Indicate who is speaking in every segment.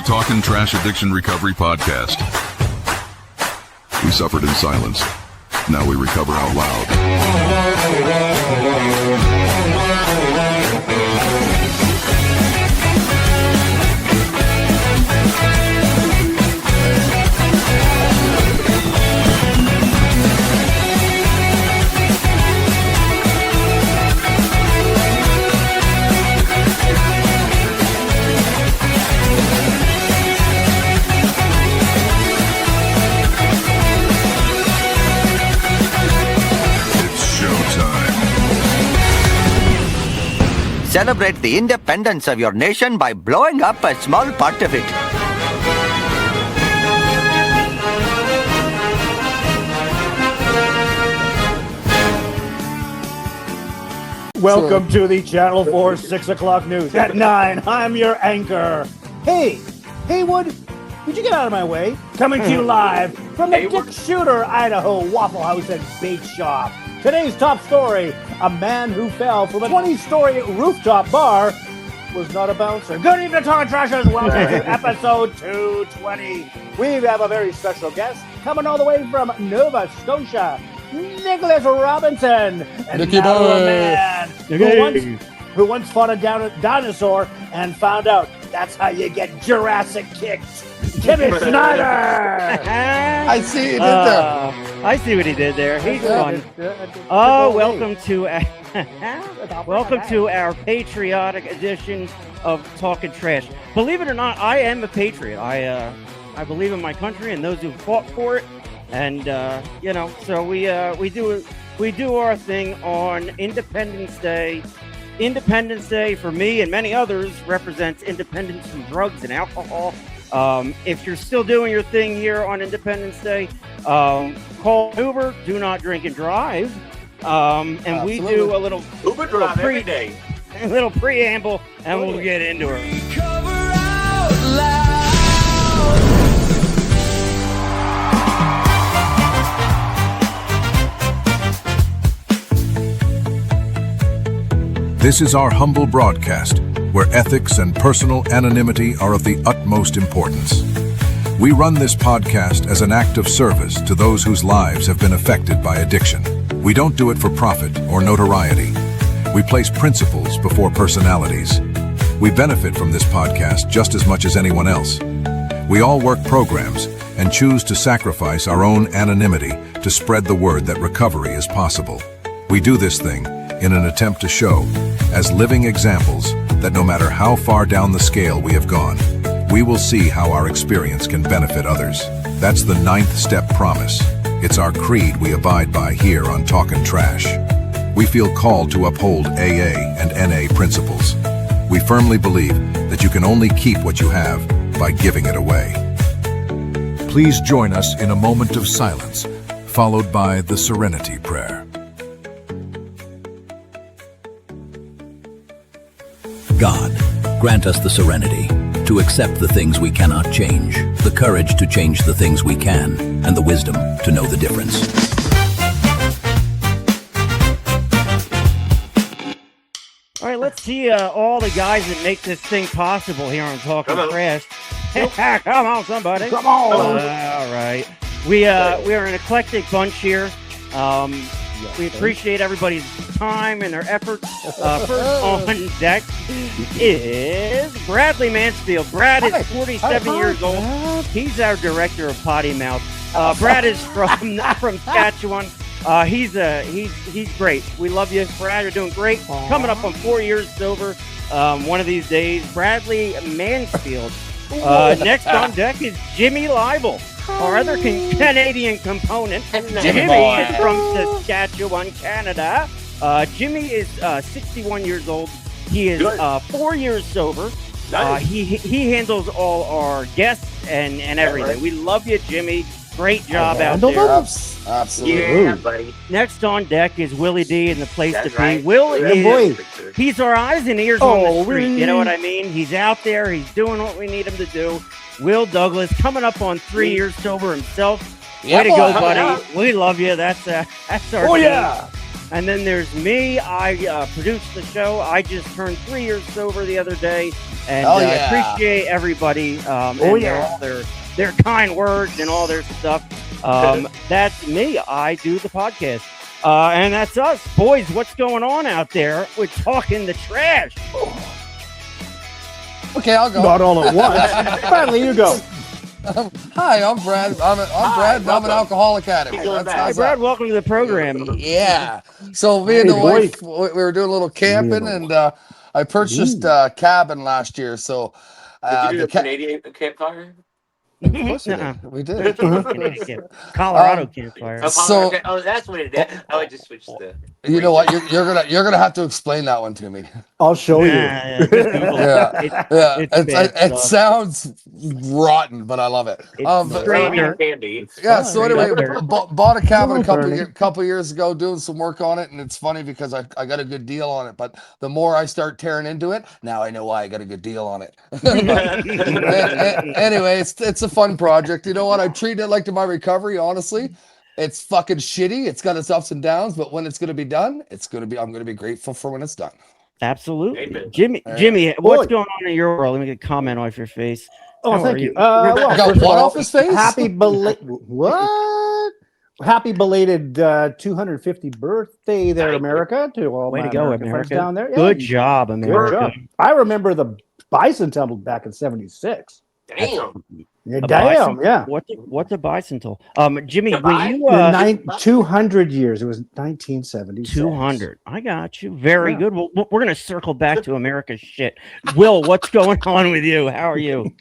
Speaker 1: Talkin Trash Addiction Recovery Podcast. We suffered in silence. Now we recover out loud.
Speaker 2: Celebrate the independence of your nation by blowing up a small part of it.
Speaker 3: Welcome to the Channel 4 6 o'clock news. At 9, I'm your anchor. Hey, Haywood, would you get out of my way? Coming to you live from the Dick Shooter, Idaho Waffle House and Bake Shop. Today's top story, a man who fell from a 20-story rooftop bar was not a bouncer. Good evening, Talkin Trashers. Welcome to episode 220. We have a very special guest coming all the way from Nova Scotia, Nicholas Robinson. And
Speaker 4: Nicky
Speaker 3: now
Speaker 4: boy.
Speaker 3: a man who once fought a dinosaur and found out that's how you get Jurassic kicked. Timmy Snyder!
Speaker 4: I see he did that.
Speaker 5: I see what he did there. He's fun. Oh, welcome to our patriotic edition of Talkin Trash. Believe it or not, I am a patriot. I believe in my country and those who fought for it. And so we do our thing on Independence Day. Independence Day for me and many others represents independence from drugs and alcohol. If you're still doing your thing here on Independence Day, call Uber, do not drink and drive. And
Speaker 4: Absolutely.
Speaker 5: we do a little
Speaker 6: Uber drive every day.
Speaker 5: A little preamble, and we'll get into it.
Speaker 1: This is our humble broadcast, where ethics and personal anonymity are of the utmost importance. We run this podcast as an act of service to those whose lives have been affected by addiction. We don't do it for profit or notoriety. We place principles before personalities. We benefit from this podcast just as much as anyone else. We all work programs and choose to sacrifice our own anonymity to spread the word that recovery is possible. We do this thing in an attempt to show, as living examples, that no matter how far down the scale we have gone, we will see how our experience can benefit others. That's the 9th step promise. It's our creed we abide by here on Talkin Trash. We feel called to uphold AA and NA principles. We firmly believe that you can only keep what you have by giving it away. Please join us in a moment of silence, followed by the Serenity Prayer.
Speaker 7: God, grant us the serenity to accept the things we cannot change, the courage to change the things we can, and the wisdom to know the difference.
Speaker 5: All right, let's see all the guys that make this thing possible here on Talkin Trash. Come on, somebody.
Speaker 3: Come on.
Speaker 5: All right. We are an eclectic bunch here. We appreciate everybody's time and their efforts. First on deck is Bradley Mansfield. Brad is 47 years old. He's our director of Potty Mouth. Brad is from Saskatchewan. He's great. We love you, Brad. You're doing great. Coming up on 4 years sober. One of these days, Bradley Mansfield. Next on deck is Jimmy Leibel, our other Canadian component. Jimmy is from Saskatchewan, Canada. Jimmy is 61 years old. He is 4 years sober.
Speaker 6: Nice.
Speaker 5: He handles all our guests and everything.
Speaker 6: Right.
Speaker 5: We love you, Jimmy. Great job out
Speaker 3: Handle
Speaker 5: there.
Speaker 3: those.
Speaker 4: Absolutely.
Speaker 6: Yeah, buddy.
Speaker 5: Next on deck is Willie D and the place
Speaker 6: That's
Speaker 5: to
Speaker 6: right.
Speaker 5: be. Will
Speaker 3: Yeah,
Speaker 5: is
Speaker 3: boy.
Speaker 5: he's our eyes and ears on the street.
Speaker 3: really?
Speaker 5: You know what I mean? He's out there. He's doing what we need him to do. Will Douglas coming up on 3 years sober himself.
Speaker 4: Yeah,
Speaker 5: Way to go,
Speaker 4: boy.
Speaker 5: buddy. We love you. That's our team.
Speaker 3: Yeah.
Speaker 5: And then there's me. I produce the show. I just turned 3 years sober the other day, and I appreciate everybody. And their kind words and all their stuff. That's me. I do the podcast. And that's us. Boys, what's going on out there? We're talking the trash.
Speaker 4: Okay, I'll go.
Speaker 3: Not all at once. Bradley, you go.
Speaker 4: Hi, I'm Brad. I'm Brad, and I'm an alcoholic addict.
Speaker 5: Hey, Brad, welcome to the program.
Speaker 4: Yeah. So me and the wife, we were doing a little camping, and I purchased a cabin last year. So
Speaker 6: did you do a Canadian campfire?
Speaker 4: Of course we did.
Speaker 5: Colorado campfire.
Speaker 6: Oh, that's what it is. I would just switch the.
Speaker 4: You know what? You're gonna have to explain that one to me.
Speaker 3: I'll show you.
Speaker 4: It sounds rotten, but I love it.
Speaker 6: Candy.
Speaker 4: Yeah. So anyway, bought a cabin a couple years ago, doing some work on it, and it's funny because I got a good deal on it. But the more I start tearing into it, now I know why I got a good deal on it. Anyway, it's a fun project. You know what? I treat it like my recovery. Honestly, it's fucking shitty. It's got its ups and downs, but when it's gonna be done, I'm gonna be grateful for when it's done.
Speaker 5: Absolutely. Amen. Jimmy, what's going on in your world? Let me get a comment off your face.
Speaker 3: Oh, thank you.
Speaker 4: Got what off his face?
Speaker 3: Happy belated 250th birthday there, America! To all
Speaker 5: way
Speaker 3: my
Speaker 5: to go,
Speaker 3: America down there. Yeah.
Speaker 5: Good job, America.
Speaker 3: Good job. I remember the bicentennial back in '76.
Speaker 6: Damn.
Speaker 3: Yeah, damn. Yeah.
Speaker 5: What's a bicentennial? Jimmy, when you
Speaker 3: 200 years. It was 1976.
Speaker 5: 200. I got you. Very good. Well, we're gonna circle back to America's shit. Will, what's going on with you? How are you?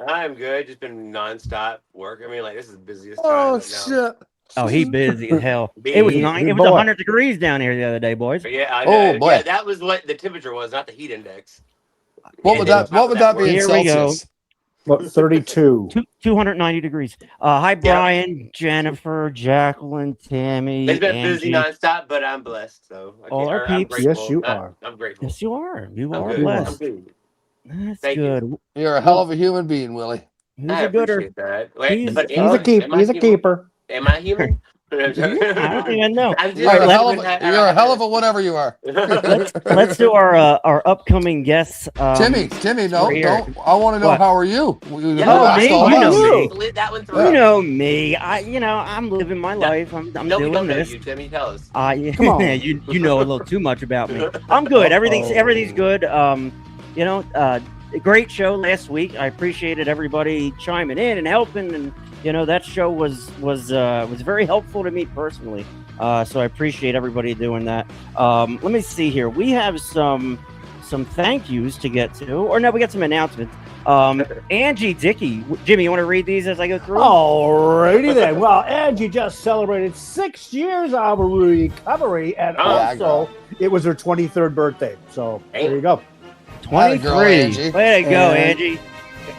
Speaker 6: I'm good. Just been nonstop work. I mean, like this is the busiest time.
Speaker 4: Oh
Speaker 6: right
Speaker 4: shit.
Speaker 5: Oh, he busy as hell. It was 100 degrees down here the other day, boys.
Speaker 6: Yeah, I know.
Speaker 4: Boy.
Speaker 6: Yeah, that was what the temperature was, not the heat index.
Speaker 4: What would that be in
Speaker 5: Here we go.
Speaker 4: Celsius?
Speaker 3: What, 32.
Speaker 5: 290 degrees. Hi, Brian, Jennifer, Jacqueline, Tammy.
Speaker 6: It's been
Speaker 5: Angie.
Speaker 6: busy nonstop, but I'm blessed. So
Speaker 5: All our peeps.
Speaker 3: Yes, you are.
Speaker 6: I'm grateful.
Speaker 5: Yes, you are. You
Speaker 6: I'm
Speaker 5: are
Speaker 6: good.
Speaker 5: blessed.
Speaker 6: I'm good.
Speaker 5: That's
Speaker 6: Thank
Speaker 5: good.
Speaker 4: You're a hell of a human being, Willie.
Speaker 5: He's
Speaker 6: I
Speaker 5: a gooder.
Speaker 6: appreciate that.
Speaker 5: He's
Speaker 3: He's a keeper.
Speaker 6: Am I human?
Speaker 5: I don't even know.
Speaker 4: You're a hell of a whatever you are.
Speaker 5: Let's do our upcoming guests.
Speaker 4: Timmy, no, don't. I want to know how are you?
Speaker 5: You know me.
Speaker 6: That one through.
Speaker 5: You know me. I'm living my life. I'm doing this.
Speaker 6: You, Timmy, tell us.
Speaker 5: Come on. you know a little too much about me. I'm good. Everything's good. Great show last week. I appreciated everybody chiming in and helping, and that show was very helpful to me personally. So I appreciate everybody doing that. Let me see here. We have some thank yous to get to, or no, we got some announcements. Angie Dickey, Jimmy, you want to read these as I go through?
Speaker 3: Alrighty then. Well, Angie just celebrated 6 years of recovery, and also it was her 23rd birthday. So there you go.
Speaker 5: 23. Way to go, Angie.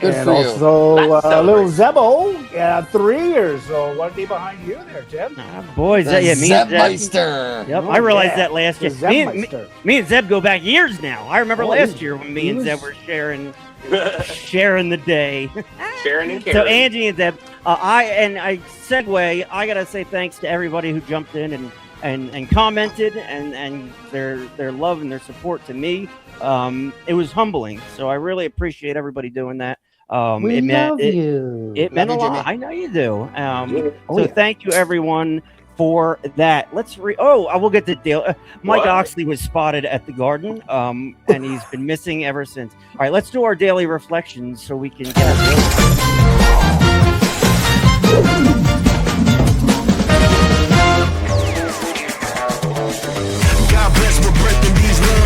Speaker 4: Good
Speaker 3: and
Speaker 4: for
Speaker 3: also little Zebo, 3 years. So what be behind you there, Tim?
Speaker 5: Boys, me and
Speaker 4: Zebmeister.
Speaker 5: Yep, I realized that last year. Me and Zeb go back years now. I remember last year when me and Zeb were sharing the day.
Speaker 6: Sharing and caring.
Speaker 5: So Angie and Zeb, I segue. I gotta say thanks to everybody who jumped in and commented and their love and their support to me. It was humbling, so I really appreciate everybody doing that.
Speaker 3: We love you.
Speaker 5: It meant a lot. I know you do. Thank you, everyone, for that. I will get the deal. Mike Oxley was spotted at the Garden, and he's been missing ever since. All right, let's do our daily reflections so we can get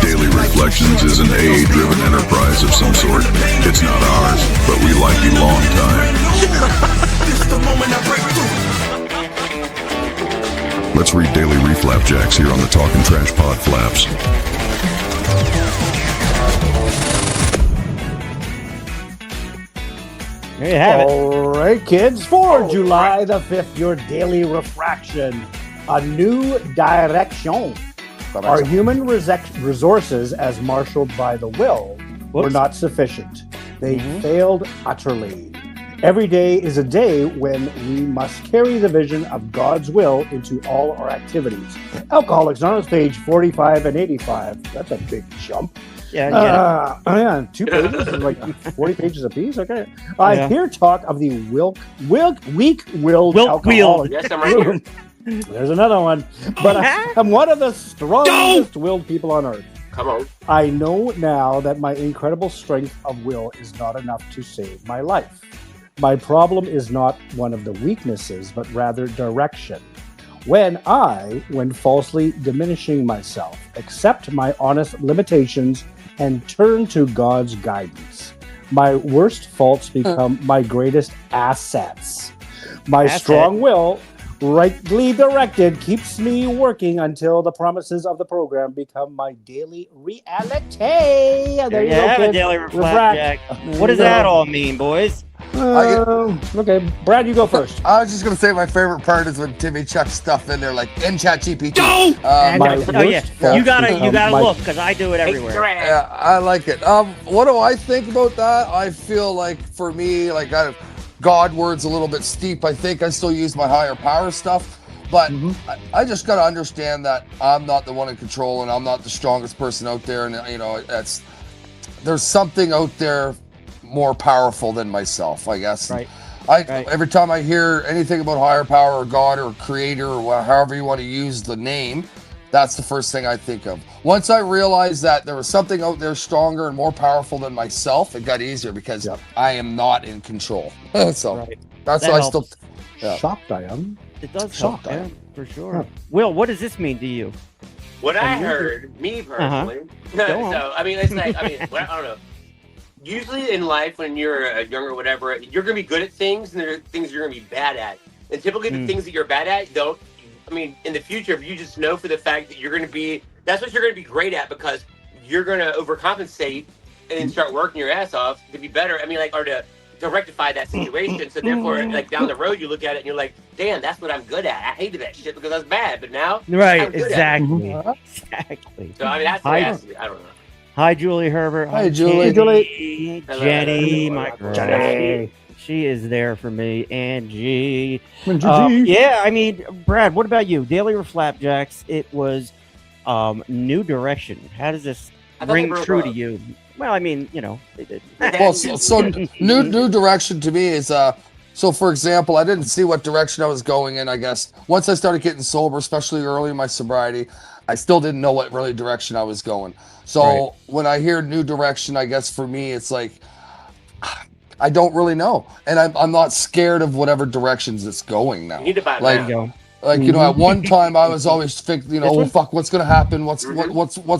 Speaker 1: Daily Reflections is an AA-driven enterprise of some sort. It's not ours, but we like you long time. Let's read Daily Reflapjacks here on the Talkin Trash Pod Flaps.
Speaker 5: There you have it.
Speaker 3: All right, kids. For July the 5th, your daily refraction. A new direction. Our human resources, as marshaled by the will, were not sufficient. They failed utterly. Every day is a day when we must carry the vision of God's will into all our activities. Alcoholics Anonymous, page 45 and 85. That's a big jump.
Speaker 5: Yeah, I get it.
Speaker 3: Oh yeah, 2 pages, like 40 pages apiece. Okay. I
Speaker 5: Yeah.
Speaker 3: hear talk of the weak-willed
Speaker 5: Wilt-wheeled.
Speaker 3: alcoholic.
Speaker 6: Yes, I'm right here.
Speaker 3: There's another one. But I'm one of the strongest-willed people on earth.
Speaker 6: Come on.
Speaker 3: I know now that my incredible strength of will is not enough to save my life. My problem is not one of the weaknesses, but rather direction. When falsely diminishing myself, accept my honest limitations and turn to God's guidance, my worst faults become my greatest assets. My strong will, rightly directed, keeps me working until the promises of the program become my daily reality. There you go,
Speaker 5: have a
Speaker 3: kids.
Speaker 5: daily
Speaker 3: Refract.
Speaker 5: flapjack. What does that all mean, boys?
Speaker 3: Okay, Brad, you go first.
Speaker 4: I was just gonna say my favorite part is when Timmy chucks stuff in there like in chat GPT.
Speaker 3: My
Speaker 5: Oh yeah,
Speaker 3: worst fault
Speaker 5: you gotta
Speaker 3: become my-
Speaker 5: look because I do it everywhere.
Speaker 4: Yeah, I like it. What do I think about that? I feel like for me, like God word's a little bit steep. I think I still use my higher power stuff, but I just gotta understand that I'm not the one in control and I'm not the strongest person out there, and there's something out there more powerful than myself, I guess.
Speaker 5: Right.
Speaker 4: Every time I hear anything about higher power or God or creator or however you want to use the name, that's the first thing I think of. Once I realized that there was something out there stronger and more powerful than myself, it got easier because I am not in control. So that's
Speaker 5: That
Speaker 4: why
Speaker 5: helps.
Speaker 4: I still.
Speaker 3: Shocked I am.
Speaker 5: It does
Speaker 3: Shocked
Speaker 5: help,
Speaker 3: I
Speaker 5: yeah,
Speaker 3: am.
Speaker 5: for sure. Will, what does this mean to you?
Speaker 6: What I heard, me personally.
Speaker 5: Go on.
Speaker 6: So I mean, it's like I don't know. Usually in life, when you're younger, or whatever, you're gonna be good at things, and there are things you're gonna be bad at. And typically, the things that you're bad at, in the future, if you just know for the fact that that's what you're gonna be great at, because you're gonna overcompensate and start working your ass off to be better. Or to rectify that situation. So therefore, like down the road, you look at it and you're like, damn, that's what I'm good at. I hated that shit because I was bad, but now
Speaker 5: Right,
Speaker 6: I'm good at it.
Speaker 5: exactly.
Speaker 6: So that's the way I see it. I don't know.
Speaker 5: Hi, Julie Herbert.
Speaker 4: Hi, Julie.
Speaker 5: Jenny,
Speaker 6: Hello.
Speaker 5: Jenny, my girl.
Speaker 3: Jenny.
Speaker 5: She is there for me. Angie. Yeah, Brad, what about you? Daily or Flapjacks? It was New Direction. How does this ring true to you? Well,
Speaker 4: Well, so new direction to me is so for example, I didn't see what direction I was going in, I guess. Once I started getting sober, especially early in my sobriety, I still didn't know what really direction I was going. So when I hear new direction, I guess for me it's like I don't really know. And I'm not scared of whatever directions it's going now.
Speaker 6: You need to buy
Speaker 4: Like,
Speaker 6: that.
Speaker 4: at one time I was always thinking, fuck, what's gonna happen? What's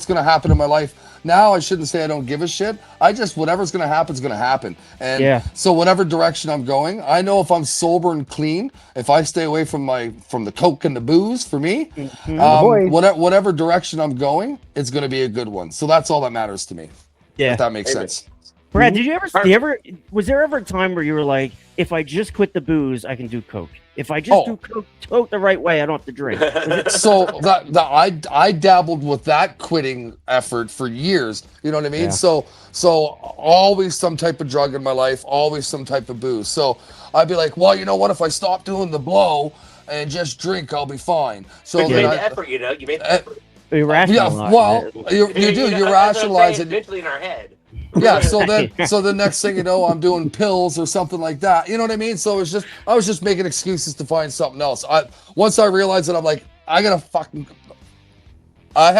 Speaker 4: gonna happen in my life? Now I shouldn't say I don't give a shit. Whatever's gonna happen is gonna happen. And so whatever direction I'm going, I know if I'm sober and clean, if I stay away from the coke and the booze, for me, whatever direction I'm going, it's gonna be a good one. So that's all that matters to me.
Speaker 5: Yeah.
Speaker 4: If that makes sense.
Speaker 5: Brad, was there ever a time where you were like, if I just quit the booze, I can do coke? If I just do coke the right way, I don't have to drink.
Speaker 4: So I dabbled with that quitting effort for years. You know what I mean?
Speaker 5: Yeah.
Speaker 4: So always some type of drug in my life, always some type of booze. So I'd be like, well, you know what? If I stop doing the blow and just drink, I'll be fine. So
Speaker 6: But you made the effort, You made the effort.
Speaker 5: You rationalize it.
Speaker 4: you do. You rationalize it.
Speaker 6: Eventually in our head.
Speaker 4: Yeah, so the next thing you know, I'm doing pills or something like that. You know what I mean? So I was just making excuses to find something else. Once I realized that, I'm like, I have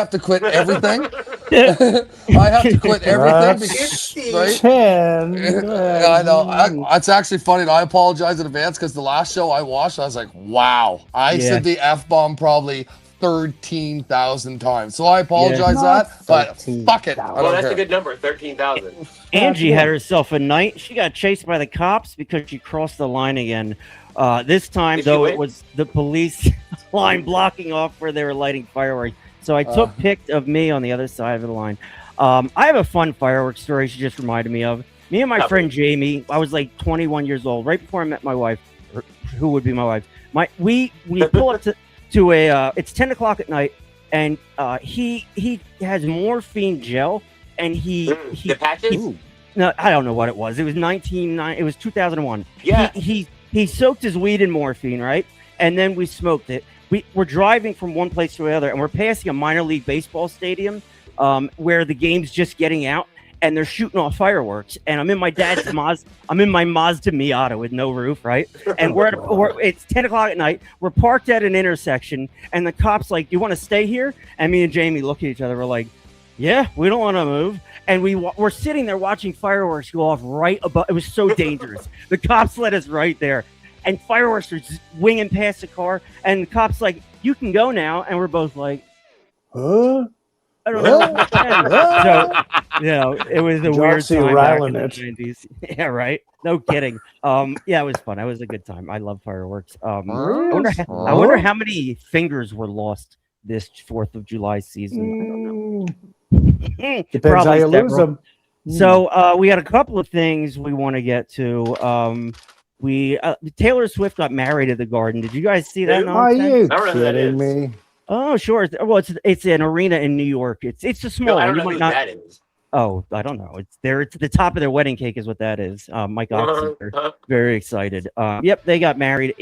Speaker 4: to quit everything. I have to quit everything. Right? I know. It's actually funny. And I apologize in advance because the last show I watched, I was like, wow. I said the F-bomb probably 13,000 times. So I apologize but fuck it.
Speaker 6: Well, that's a good number, 13,000.
Speaker 5: Angie had herself a night. She got chased by the cops because she crossed the line again. This time, though, it was the police line blocking off where they were lighting fireworks. So I took pic of me on the other side of the line. I have a fun fireworks story she just reminded me of. Me and my friend Jamie, I was like 21 years old, right before I met my wife, or who would be my wife. We pull up to a it's 10 o'clock at night, and he has morphine gel, and
Speaker 6: The patches?
Speaker 5: No, I don't know what it was. It was 2001.
Speaker 6: Yeah.
Speaker 5: He soaked his weed in morphine, right? And then we smoked it. We're driving from one place to the other, and we're passing a minor league baseball stadium where the game's just getting out, and they're shooting off fireworks. And I'm in my dad's Mazda. I'm in my Mazda Miata with no roof, right? And it's 10 o'clock at night. We're parked at an intersection, and the cop's like, "Do you want to stay here?" And me and Jamie look at each other. We're like, "Yeah, we don't want to move." And we're sitting there watching fireworks go off right above. It was so dangerous. The cops let us right there, and fireworks are just winging past the car. And the cops like, "You can go now." And we're both like,
Speaker 3: Huh?
Speaker 5: "I don't know." So it was a weird time back in the 90s. Yeah, right. No kidding. Yeah, it was fun. It was a good time. I love fireworks. I wonder how many fingers were lost this 4th of July season. I don't know.
Speaker 3: Depends how you lose them.
Speaker 5: So we had a couple of things we want to get to. Taylor Swift got married at the Garden. Did you guys see that?
Speaker 3: Are you kidding me?
Speaker 5: Oh, sure. Well, it's an arena in New York. It's a small.
Speaker 6: I don't
Speaker 5: one.
Speaker 6: know who that is.
Speaker 5: Oh, I don't know. It's there. It's the top of their wedding cake is what that is. Mike Oxley, very excited. Yep, they got married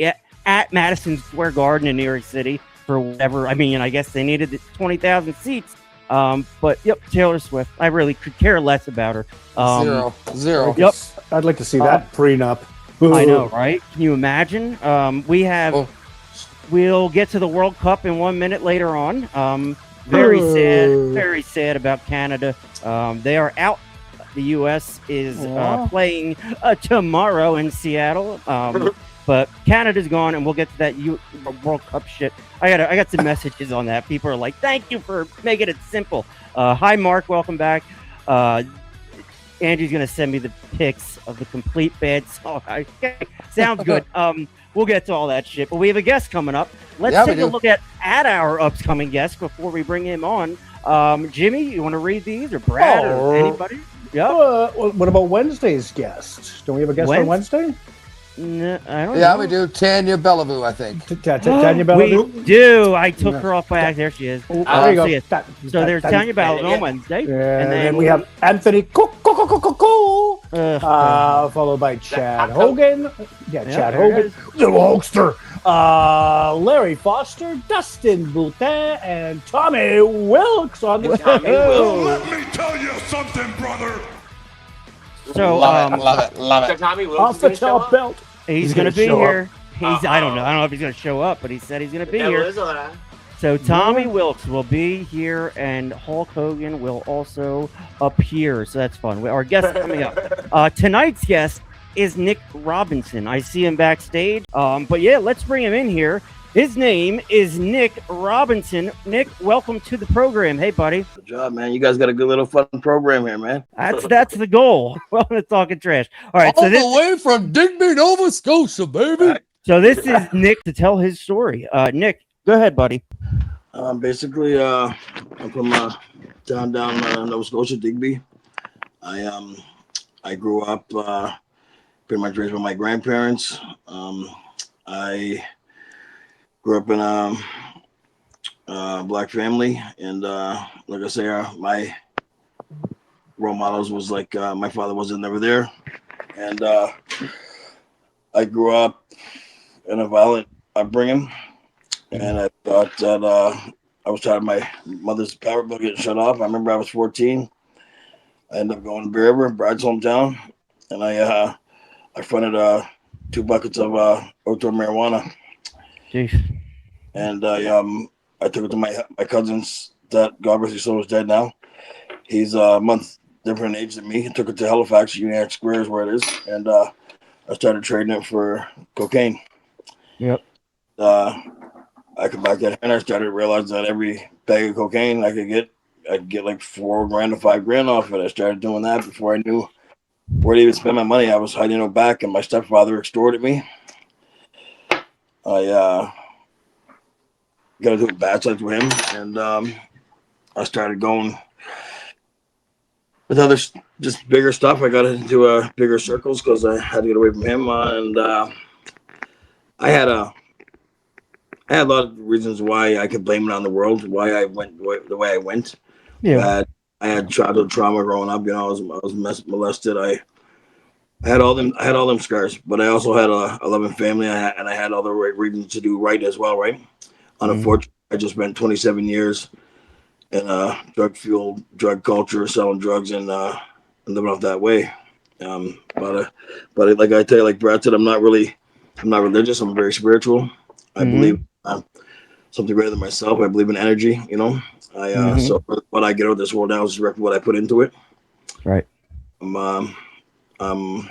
Speaker 5: at Madison Square Garden in New York City for whatever. I mean, I guess they needed 20,000 seats. But yep, Taylor Swift. I really could care less about her.
Speaker 4: Zero.
Speaker 5: Yep.
Speaker 3: I'd like to see that prenup.
Speaker 5: I know, right? Can you imagine? We'll get to the World Cup in 1 minute later on. Very sad about Canada. They are out. The U.S. is playing tomorrow in Seattle. But Canada's gone, and we'll get to that World Cup shit. I got some messages on that. People are like, "Thank you for making it simple." Hi, Mark. Welcome back. Andrew's gonna send me the pics of the complete bad song. Okay, sounds good. We'll get to all that shit. But we have a guest coming up. Let's take a look at our upcoming guest before we bring him on. Jimmy, you want to read these, or Brad, or anybody? Yeah.
Speaker 3: What about Wednesday's guest? Don't we have a guest on Wednesday?
Speaker 5: No, I don't know.
Speaker 4: Yeah, we do. Tanya Bellevue, I think.
Speaker 3: Tanya Bellevue?
Speaker 5: We do. I took her off by accident. There she is.
Speaker 3: There you go.
Speaker 5: So there's Tanya Bellevue on Wednesday.
Speaker 3: And then we have Anthony followed by Chad Hogan. Chad Hogan. The Hulkster. Larry Foster, Dustin Boutin, and Tommy Wilkes on the
Speaker 1: show. Let me tell you something, brother.
Speaker 5: So
Speaker 4: love it.
Speaker 6: So Tommy Wilkes
Speaker 3: off the top belt.
Speaker 5: He's going to be here. I don't know if he's going to show up, but he said he's going to be here. So Tommy Wilkes will be here, and Hulk Hogan will also appear. So that's fun. Our guest coming up. Tonight's guest is Nick Robinson. I see him backstage. But yeah, let's bring him in here. His name is Nick Robinson. Nick, welcome to the program. Hey, buddy.
Speaker 8: Good job, man. You guys got a good little fun program here, man.
Speaker 5: That's the goal. Welcome to Talkin Trash. All right,
Speaker 4: all the way from Digby, Nova Scotia, baby.
Speaker 5: So this is Nick to tell his story. Nick, go ahead, buddy.
Speaker 8: Basically, I'm from down Nova Scotia, Digby. I grew up pretty much raised by my grandparents. I grew up in a black family, and like I say, my role models was like my father wasn't never there, and I grew up in a violent upbringing, and I thought that I was tired of my mother's power bill getting shut off. I remember I was 14. I ended up going to Bear River, Brad's hometown, and I fronted 2 buckets of outdoor marijuana.
Speaker 5: Jeez.
Speaker 8: And I took it to my cousin's that God rest his soul is dead now. He's a month different age than me. I took it to Halifax, Union Square is where it is, and I started trading it for cocaine.
Speaker 5: Yep.
Speaker 8: I come back at and I started to realize that every bag of cocaine I could get like $4 grand to $5 grand off it. I started doing that before I knew where to even spend my money. I was hiding it back, and my stepfather extorted me. I got into a bad side with him, and I started going with other just bigger stuff. I got into bigger circles because I had to get away from him, and I had a lot of reasons why I could blame it on the world, why I went the way I went.
Speaker 5: Yeah.
Speaker 8: I had childhood trauma growing up. I was molested. I had all them scars, but I also had a loving family, and I had all the right reasons to do right as well, right? Unfortunately, I just spent 27 years in drug-fueled drug culture, selling drugs and living off that way. But like I tell you, like Brad said, I'm not religious. I'm very spiritual. I believe something greater than myself. I believe in energy. So what I get out of this world now is directly what I put into it.
Speaker 5: Right.
Speaker 8: I'm I'm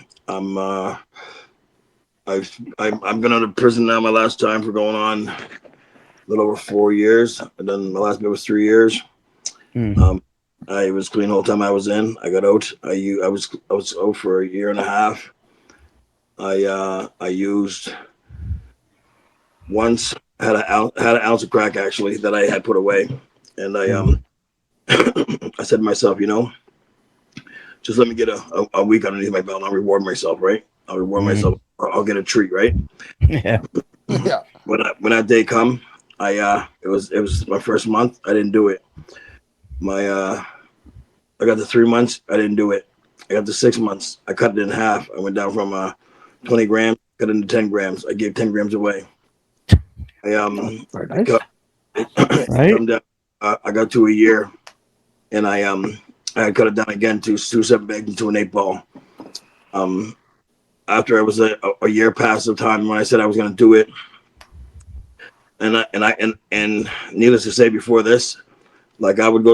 Speaker 8: I've been out of prison now. My last time for going on a little over 4 years, and then my last bit was 3 years. I was clean the whole time I was in. I got out. I was out for a year and a half. I used once had an ounce of crack actually that I had put away, and I said to myself, just let me get a week underneath my belt, and I'll reward myself, right? I'll reward myself. Or I'll get a treat, right?
Speaker 5: Yeah.
Speaker 4: Yeah.
Speaker 8: When that day come, it was my first month. I didn't do it. I got the 3 months. I didn't do it. I got the 6 months. I cut it in half. I went down from 20 grams, cut it into 10 grams. I gave 10 grams away.
Speaker 3: Very nice.
Speaker 5: Right.
Speaker 8: Down, I got to a year, and I had cut it down again to 2 7 bags into an 8 ball. After I was a year past the time when I said I was going to do it, and needless to say, before this, like I would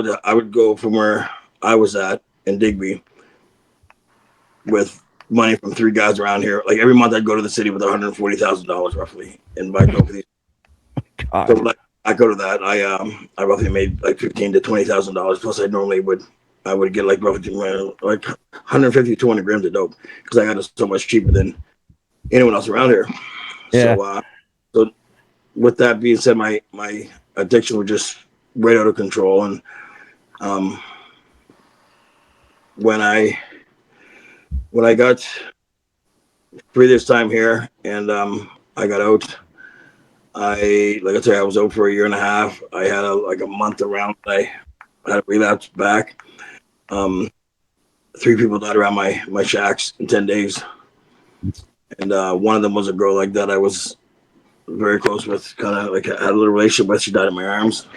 Speaker 8: go from where I was at in Digby with money from 3 guys around here. Like every month, I'd go to the city with $140,000 roughly, and buy dope for these. So like I go to that, I roughly made like $15,000 to $20,000. Plus, I would get like roughly like 150 200 grams of dope because I got it so much cheaper than anyone else around here.
Speaker 5: Yeah.
Speaker 8: So with that being said, my addiction was just right out of control, and when I got through this time here, and I got out. I was out for a year and a half. I had a month around. I had a relapse back. 3 people died around my shacks in 10 days, and one of them was a girl like that I was very close with, kind of like I had a little relationship with. She died in my arms.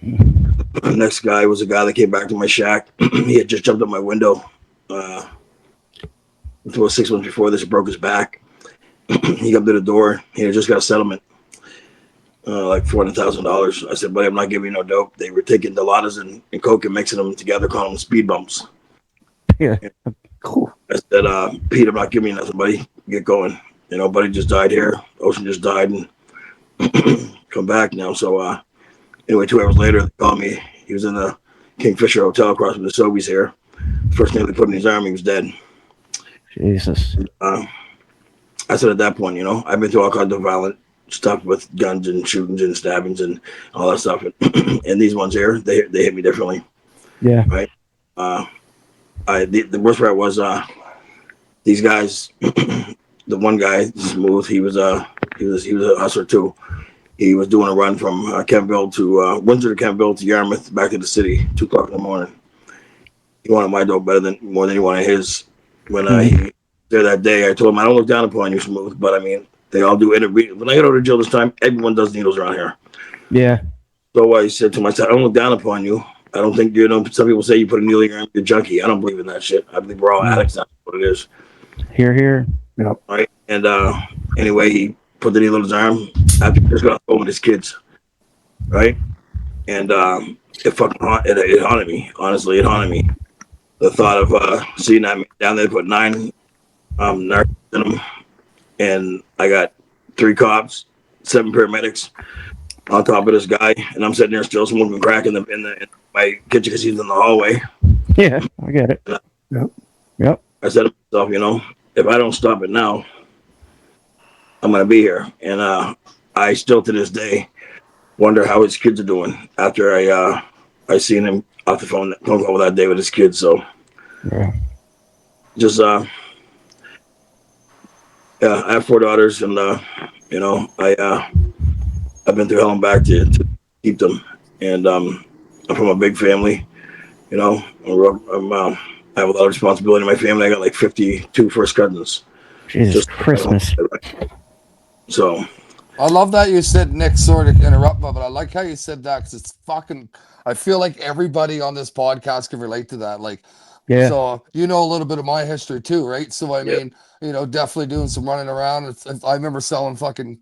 Speaker 8: The next guy was a guy that came back to my shack. He had just jumped out my window. It was 6 months before this. He broke his back. He come to the door. He had just got a settlement, like $400,000. I said, buddy, I'm not giving you no dope. They were taking Dilaudid and coke and mixing them together, calling them speed bumps.
Speaker 5: Yeah.
Speaker 8: Cool. I said, Pete, I'm not giving you nothing, buddy. Get going. Buddy just died here. Ocean just died and come back now. So anyway, 2 hours later, they called me. He was in the Kingfisher Hotel across from the Sobeys here. First thing they put in his arm, he was dead.
Speaker 5: Jesus.
Speaker 8: I said at that point, I've been through all kinds of violent stuff with guns and shootings and stabbings and all that stuff. And these ones here, they hit me differently.
Speaker 5: Yeah.
Speaker 8: Right. The worst part was these guys. The one guy, Smooth, he was a hustler too. He was doing a run from Kenville to Windsor to Kenville to Yarmouth back to the city, 2 o'clock in the morning. He wanted my dope more than he wanted his. When he there that day, I told him, I don't look down upon you, Smooth, but I mean, they all do interview. When I got out of jail this time, everyone does needles around here.
Speaker 5: Yeah.
Speaker 8: So I said to myself, I don't look down upon you. I don't think some people say you put a needle in your arm, you're a junkie. I don't believe in that shit. I believe we're all addicts. That's what it is.
Speaker 5: Here.
Speaker 3: Yep.
Speaker 8: All right. And anyway, he put the needle in his arm after he just got home with his kids. Right. And it haunted me. Honestly, it haunted me. The thought of seeing that man down there put 9 narcs in him, and I got 3 cops, 7 paramedics on top of this guy, and I'm sitting there still smoking crack in my kitchen because he's in the hallway.
Speaker 5: Yeah, I get it. Yep.
Speaker 8: I said to myself, if I don't stop it now, I'm gonna be here. And I still to this day wonder how his kids are doing after I seen him off the phone call that day with his kids. So just I have 4 daughters, and I've been through hell and back to keep them. And I'm from a big family. You know, I have a lot of responsibility in my family. I got like 52 first cousins.
Speaker 5: Jesus
Speaker 8: Just
Speaker 5: Christmas.
Speaker 8: so.
Speaker 4: I love that you said, Nick, sorry to interrupt, but I like how you said that because it's fucking. I feel like everybody on this podcast can relate to that. Like,
Speaker 5: Yeah.
Speaker 4: so you know a little bit of my history too, right? So I
Speaker 8: Yep.
Speaker 4: mean, definitely doing some running around. I remember selling fucking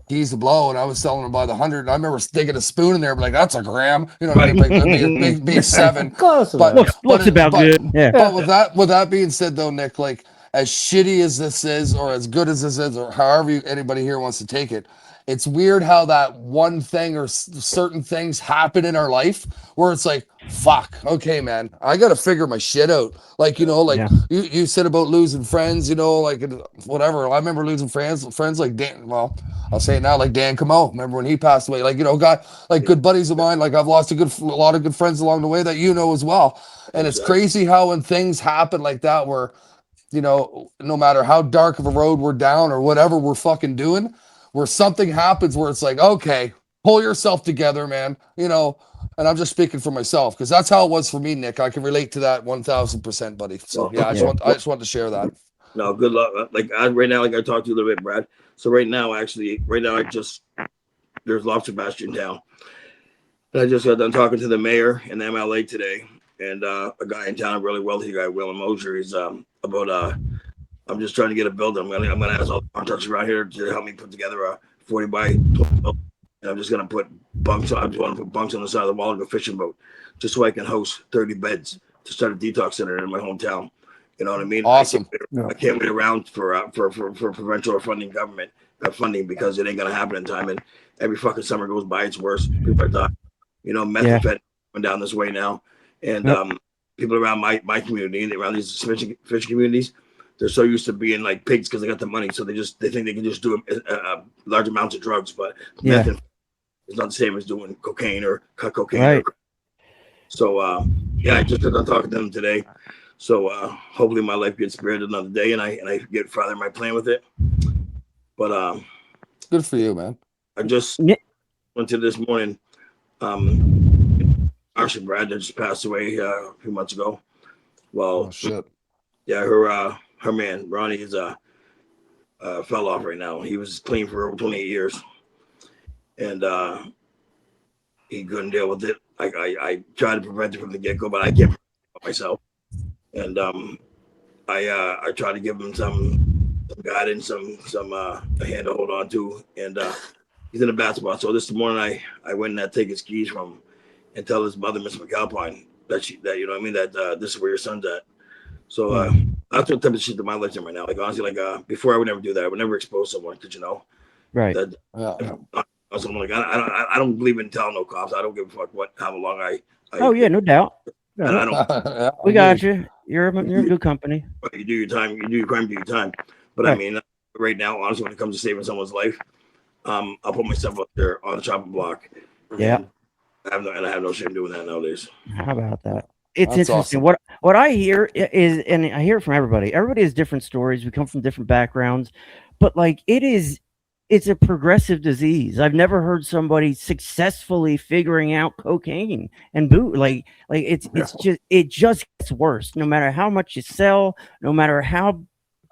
Speaker 4: keys to blow, and I was selling them by the 100. And I remember sticking a spoon in there, but like that's a gram. You know what I mean? Like it'd be 7.
Speaker 3: Close
Speaker 4: But
Speaker 3: enough.
Speaker 5: Looks about good. Yeah.
Speaker 4: but with that being said, though, Nick, like as shitty as this is, or as good as this is, or however anybody here wants to take it, it's weird how that one thing or certain things happen in our life where it's like, fuck, okay, man, I gotta figure my shit out. Like like
Speaker 5: Yeah.
Speaker 4: you said about losing friends, like whatever. I remember losing friends like Dan. Well, I'll say it now, like Dan Camo. Remember when he passed away? Like got like good buddies of mine. Like I've lost a lot of good friends along the way that as well. And it's crazy how when things happen like that, where no matter how dark of a road we're down or whatever we're fucking doing, where something happens where it's like, okay, pull yourself together, man. And I'm just speaking for myself because that's how it was for me, Nick. I can relate to that 1000%, buddy. So yeah, I just wanted to share that.
Speaker 8: No, good luck. Right now, like I talked to you a little bit, Brad. So right now, there's Lobster Bastion in town. And I just got done talking to the mayor in MLA today, and a guy in town, a really wealthy guy, Willem Mosier, is about I'm just trying to get a building. I'm gonna ask all the contractors around here to help me put together a 40 by 20 building. And I'm just gonna put bunks. I just want to put bunks on the side of the wall like a fishing boat, just so I can host 30 beds to start a detox center in my hometown. You know what I mean?
Speaker 4: Awesome.
Speaker 8: I can't wait around for provincial or funding funding because it ain't gonna happen in time. And every fucking summer goes by, it's worse. People are dying. Methamphetamine going down this way now, and people around my community and around these fish communities, they're so used to being like pigs because they got the money, so they think they can just do large amounts of drugs. But meth is not the same as doing cocaine or cut cocaine.
Speaker 5: Right.
Speaker 8: So I just got done talking to them today. So hopefully my life gets spared another day, and I get farther in my plan with it. But
Speaker 4: good for you, man.
Speaker 8: I just went to this morning. Actually, Brad just passed away a few months ago. Well,
Speaker 4: oh, shit.
Speaker 8: Yeah, her man Ronnie is fell off right now. He was clean for over 28 years, and he couldn't deal with it. I tried to prevent it from the get go, but I can't prevent it myself. And I tried to give him some guidance, some a hand to hold on to, and he's in a bad spot. So this morning I went and I take his keys from him and tell his mother, Miss McAlpine, that this is where your son's at. So that's what type of shit that my life's in right now. Like honestly, before I would never do that. I would never expose someone because
Speaker 5: right.
Speaker 8: That someone like I don't believe in telling no cops. I don't give a fuck how long I
Speaker 5: oh yeah, no doubt.
Speaker 8: I don't.
Speaker 5: We got you. You're in good company.
Speaker 8: You do your time. You do your crime. Do your time. But right. I mean, right now, honestly, when it comes to saving someone's life, I'll put myself up there on the chopping block.
Speaker 5: Yeah.
Speaker 8: I have no shame doing that nowadays.
Speaker 5: How about that? It's
Speaker 4: That's
Speaker 5: interesting.
Speaker 4: awesome.
Speaker 5: What I hear is, and I hear it from everybody. Everybody has different stories. We come from different backgrounds, but it's a progressive disease. I've never heard somebody successfully figuring out cocaine and boot. It just gets worse. No matter how much you sell, no matter how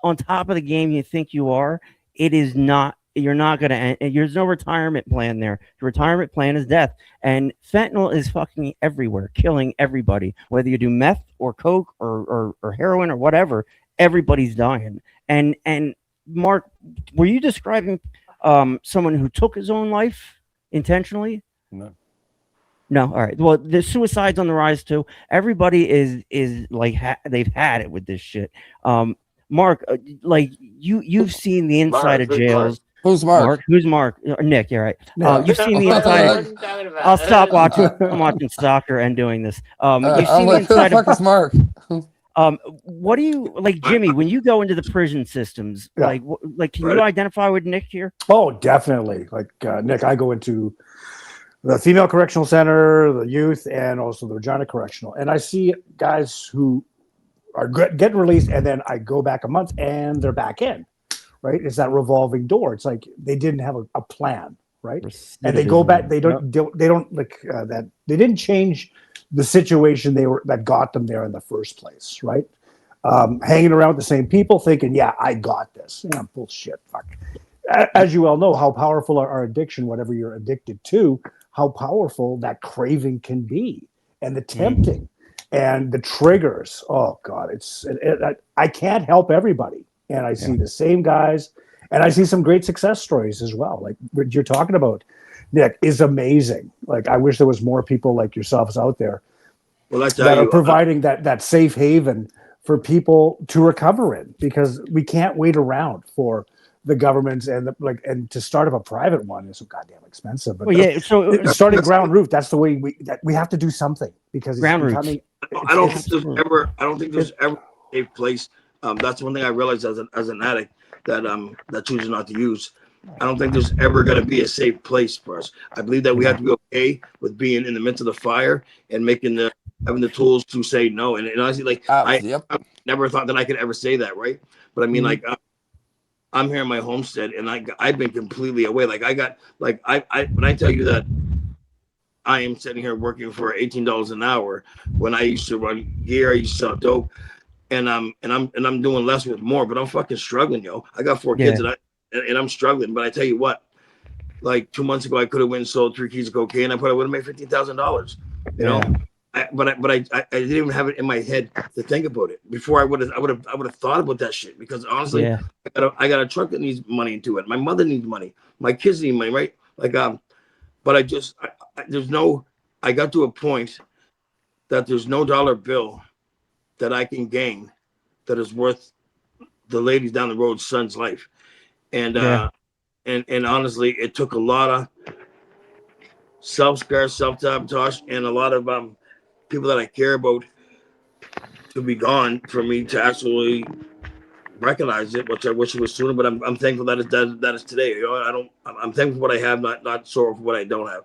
Speaker 5: on top of the game you think you are, it is not. You're not going to, there's no retirement plan there. The retirement plan is death. And fentanyl is fucking everywhere, killing everybody. Whether you do meth or coke or heroin or whatever, everybody's dying. And Mark, were you describing someone who took his own life intentionally?
Speaker 4: No.
Speaker 5: All right. Well, the suicide's on the rise too. Everybody is like they've had it with this shit. Mark, you've seen the inside of jails.
Speaker 4: Who's Mark?
Speaker 5: Who's Mark? Nick, you're right. You've seen the inside of... I'll stop watching. I'm watching soccer and doing this. You've seen the inside
Speaker 4: of... is Mark?
Speaker 5: What do you... Like, Jimmy, when you go into the prison systems, can you identify with Nick here?
Speaker 3: Oh, definitely. Like, Nick, I go into the female correctional center, the youth, and also the Regina Correctional. And I see guys who are getting released, and then I go back a month, and they're back in. Right, it's that revolving door. It's like they didn't have a plan, right? And they go back. They don't like that. They didn't change the situation that got them there in the first place, right? Hanging around with the same people, thinking, "Yeah, I got this." Yeah, bullshit. Fuck. As you all know, how powerful our addiction, whatever you're addicted to, how powerful that craving can be, and the tempting, and the triggers. Oh God, I can't help everybody, and I see the same guys, and I see some great success stories as well. Like what you're talking about, Nick, is amazing. Like I wish there was more people like yourselves out there that are providing that safe haven for people to recover in, because we can't wait around for the governments and to start up a private one is so goddamn expensive. But starting ground root, that's the way we have to do something, because it's becoming.
Speaker 8: I don't think there's ever a safe place. That's one thing I realized as an addict that chooses not to use. I don't think there's ever going to be a safe place for us. I believe that we have to be okay with being in the midst of the fire and having the tools to say no. And honestly, like I never thought that I could ever say that, right? But I mean, like I'm here in my homestead, and I've been completely away. Like when I tell you that I am sitting here working for $18 an hour when I used to run gear, I used to sell dope, and I'm doing less with more, but I'm fucking struggling, yo. I got 4 kids and I'm struggling. But I tell you what, like 2 months ago, I could have went and sold 3 keys of cocaine. I probably would have made $15,000. You know, but I didn't even have it in my head to think about it before. I would have thought about that shit, because honestly, I got a truck that needs money into it. My mother needs money. My kids need money, right? Like but I got to a point that there's no dollar bill that I can gain that is worth the ladies down the road's son's life. And and honestly, it took a lot of self-scare, self-sabotage, and a lot of people that I care about to be gone for me to actually recognize it, which I wish it was sooner. But I'm thankful that is today. You know, I'm thankful for what I have, not sorry for what I don't have.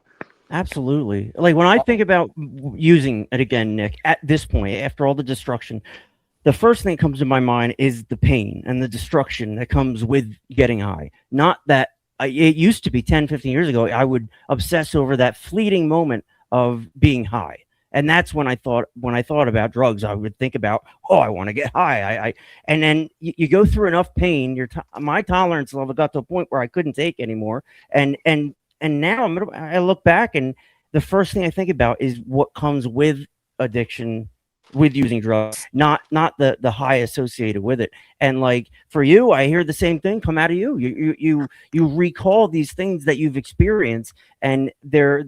Speaker 5: Absolutely. Like when I think about using it again, Nick, at this point, after all the destruction, the first thing that comes to my mind is the pain and the destruction that comes with getting high. Not that it used to be 10, 15 years ago, I would obsess over that fleeting moment of being high. And that's when I thought about drugs, I would think about, oh, I want to get high. And then you go through enough pain, my tolerance level got to a point where I couldn't take anymore. And now I look back, and the first thing I think about is what comes with addiction, with using drugs, not the high associated with it. And like for you, I hear the same thing come out of you. You recall these things that you've experienced, and they're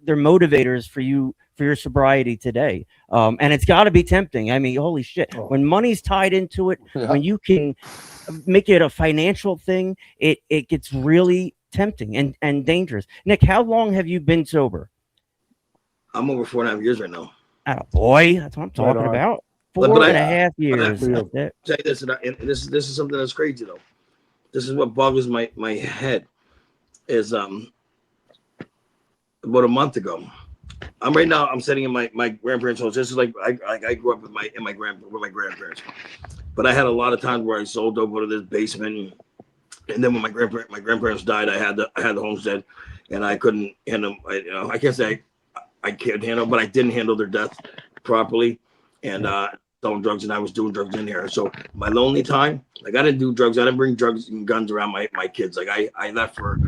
Speaker 5: motivators for you, for your sobriety today. And it's got to be tempting. I mean, holy shit, when money's tied into it, when you can make it a financial thing, it gets really tempting and dangerous. Nick, how long have you been sober?
Speaker 8: I'm over 4.5 years right now.
Speaker 5: Boy, that's what I'm talking about. 4.5 years.
Speaker 8: Say this, and this is something that's crazy though. This is what boggles my head. Is about a month ago, I'm sitting in my grandparents' house. This is like I grew up with my grandparents, but I had a lot of times where I sold dope out of this basement, and then when my grandparents died, I had the homestead, and I couldn't handle. I can't say I can't handle, but I didn't handle their death properly, and selling drugs, and I was doing drugs in here. So my lonely time, like I didn't do drugs. I didn't bring drugs and guns around my kids. Like I left for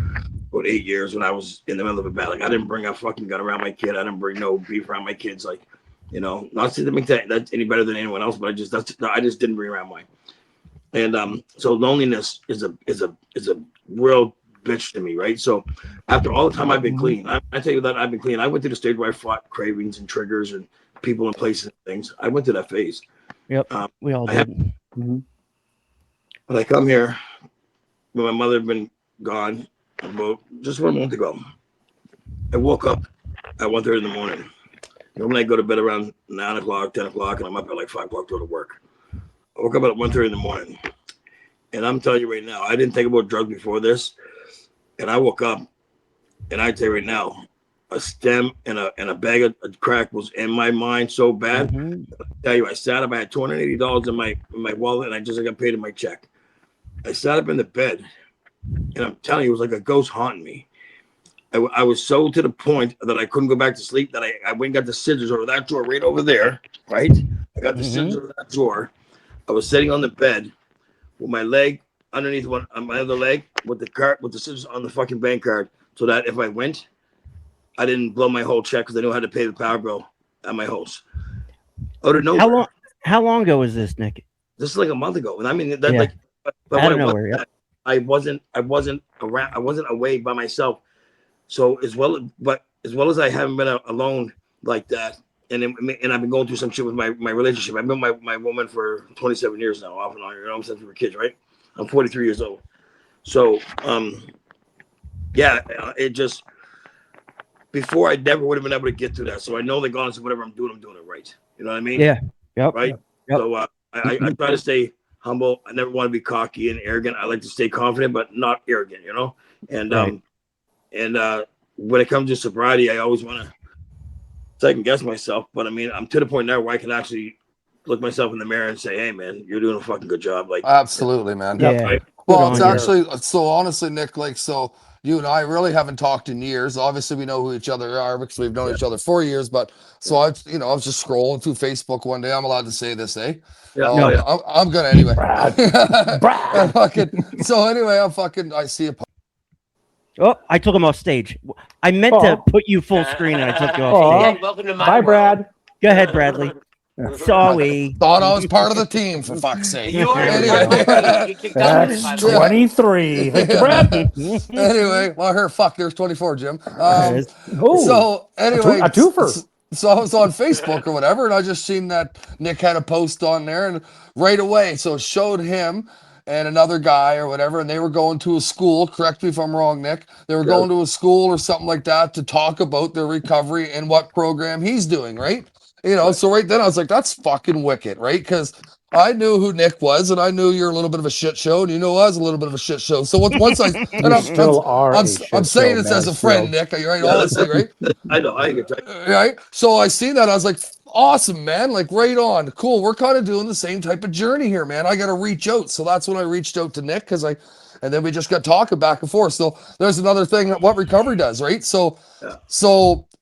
Speaker 8: about 8 years when I was in the middle of a battle. Like I didn't bring a fucking gun around my kid. I didn't bring no beef around my kids. Like, not to make that's any better than anyone else, but I just didn't bring around mine. And so loneliness is a real bitch to me, right? So after all the time I've been clean, I tell you that I've been clean. I went through the stage where I fought cravings and triggers and people and places and things. I went through that phase.
Speaker 5: Yep, we all did.
Speaker 8: But I come here when my mother had been gone about just 1 month ago. I woke up at 1:30 in the morning. Normally I go to bed around 9 o'clock, 10 o'clock, and I'm up at like 5 o'clock to go to work. I woke up at 1:30 in the morning. And I'm telling you right now, I didn't think about drugs before this. And I woke up, and I tell you right now, a stem and a bag of crack was in my mind so bad. I tell you, I sat up. I had $280 in my wallet, and I just got paid in my check. I sat up in the bed, and I'm telling you, it was like a ghost haunting me. I was so to the point that I couldn't go back to sleep that I went and got the scissors over that drawer right over there, right? I got the scissors over that drawer. I was sitting on the bed with my leg underneath one on my other leg with the scissors on the fucking bank card, so that if I went, I didn't blow my whole check because I knew how to pay the power bill at my house. Out of nowhere.
Speaker 5: How long ago was this, Nick?
Speaker 8: This is like a month ago, and I mean that but
Speaker 5: out of nowhere. Yep.
Speaker 8: I wasn't around. I wasn't away by myself. So as well as I haven't been alone like that, and I've been going through some shit with my relationship. I've been my woman for 27 years now, off and on. You know, since we were kids, right? I'm 43 years old. So it just before I never would have been able to get through that. So I know that God said whatever I'm doing it right. You know what I mean?
Speaker 5: Yeah. Yep.
Speaker 8: Right.
Speaker 5: Yep.
Speaker 8: So I try to stay humble. I never want to be cocky and arrogant. I like to stay confident, but not arrogant. You know, and when it comes to sobriety, I always want to second guess myself. But I mean, I'm to the point now where I can actually look myself in the mirror and say, "Hey, man, you're doing a fucking good job." Like,
Speaker 4: absolutely, man.
Speaker 5: Yeah.
Speaker 8: Right?
Speaker 4: Well, it's actually so honestly, Nick. Like, so you and I really haven't talked in years. Obviously, we know who each other are because we've known each other for years. But so I was just scrolling through Facebook one day. I'm allowed to say this, eh?
Speaker 8: Yeah.
Speaker 4: I'm gonna anyway.
Speaker 3: Brad.
Speaker 4: So anyway, I see a.
Speaker 5: Oh, I took him off stage. I meant to put you full screen, and I took you off stage.
Speaker 6: Welcome to my
Speaker 3: Bye,
Speaker 6: world.
Speaker 3: Brad.
Speaker 5: Go ahead, Bradley. Sorry.
Speaker 4: Thought I was part of the team, for fuck's sake.
Speaker 6: You are
Speaker 4: Anyway.
Speaker 6: you kicked out,
Speaker 3: That's
Speaker 6: by the way.
Speaker 3: 23. Thank you, Brad.
Speaker 4: Anyway, well, her fuck. There's 24, Jim.
Speaker 3: Oh,
Speaker 4: So anyway,
Speaker 3: a twofer.
Speaker 4: So I was on Facebook or whatever, and I just seen that Nick had a post on there, and right away, so it showed him and another guy or whatever, and they were going to a school. Correct me if I'm wrong, Nick. They were going to a school or something like that to talk about their recovery and what program he's doing, right? You know, so right then I was like, that's fucking wicked, right? Because I knew who Nick was, and I knew you're a little bit of a shit show, and you know I was a little bit of a shit show. So once I, and I'm saying this as a friend, Nick, right? Honestly, right?
Speaker 8: I know. I get
Speaker 4: right. So I see that I was like, awesome, man! Like right on, cool. We're kind of doing the same type of journey here, man. I got to reach out, so that's when I reached out to Nick and then we just got talking back and forth. So there's another thing that what recovery does, right? So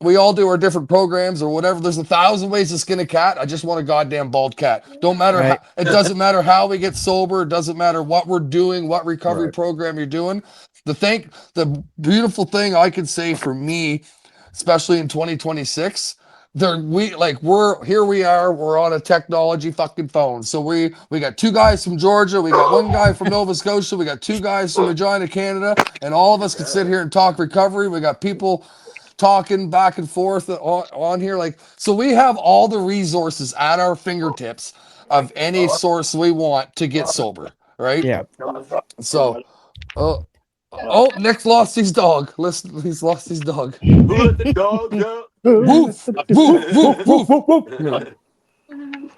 Speaker 4: we all do our different programs or whatever. There's 1,000 ways to skin a cat. I just want a goddamn bald cat. Don't matter. How, it doesn't matter how we get sober. It doesn't matter what we're doing, what recovery program you're doing. The beautiful thing I can say for me, especially in 2026, we're on a technology fucking phone. So we got 2 guys from Georgia, we got 1 guy from Nova Scotia, we got 2 guys from Regina, Canada, and all of us can sit here and talk recovery. We got people talking back and forth on here. Like, so we have all the resources at our fingertips of any source we want to get sober, right?
Speaker 5: Yeah.
Speaker 4: So, Nick's lost his dog. Listen, he's lost his dog.
Speaker 6: Who let the dogs out?
Speaker 4: Woof, woof, woof, woof, woof.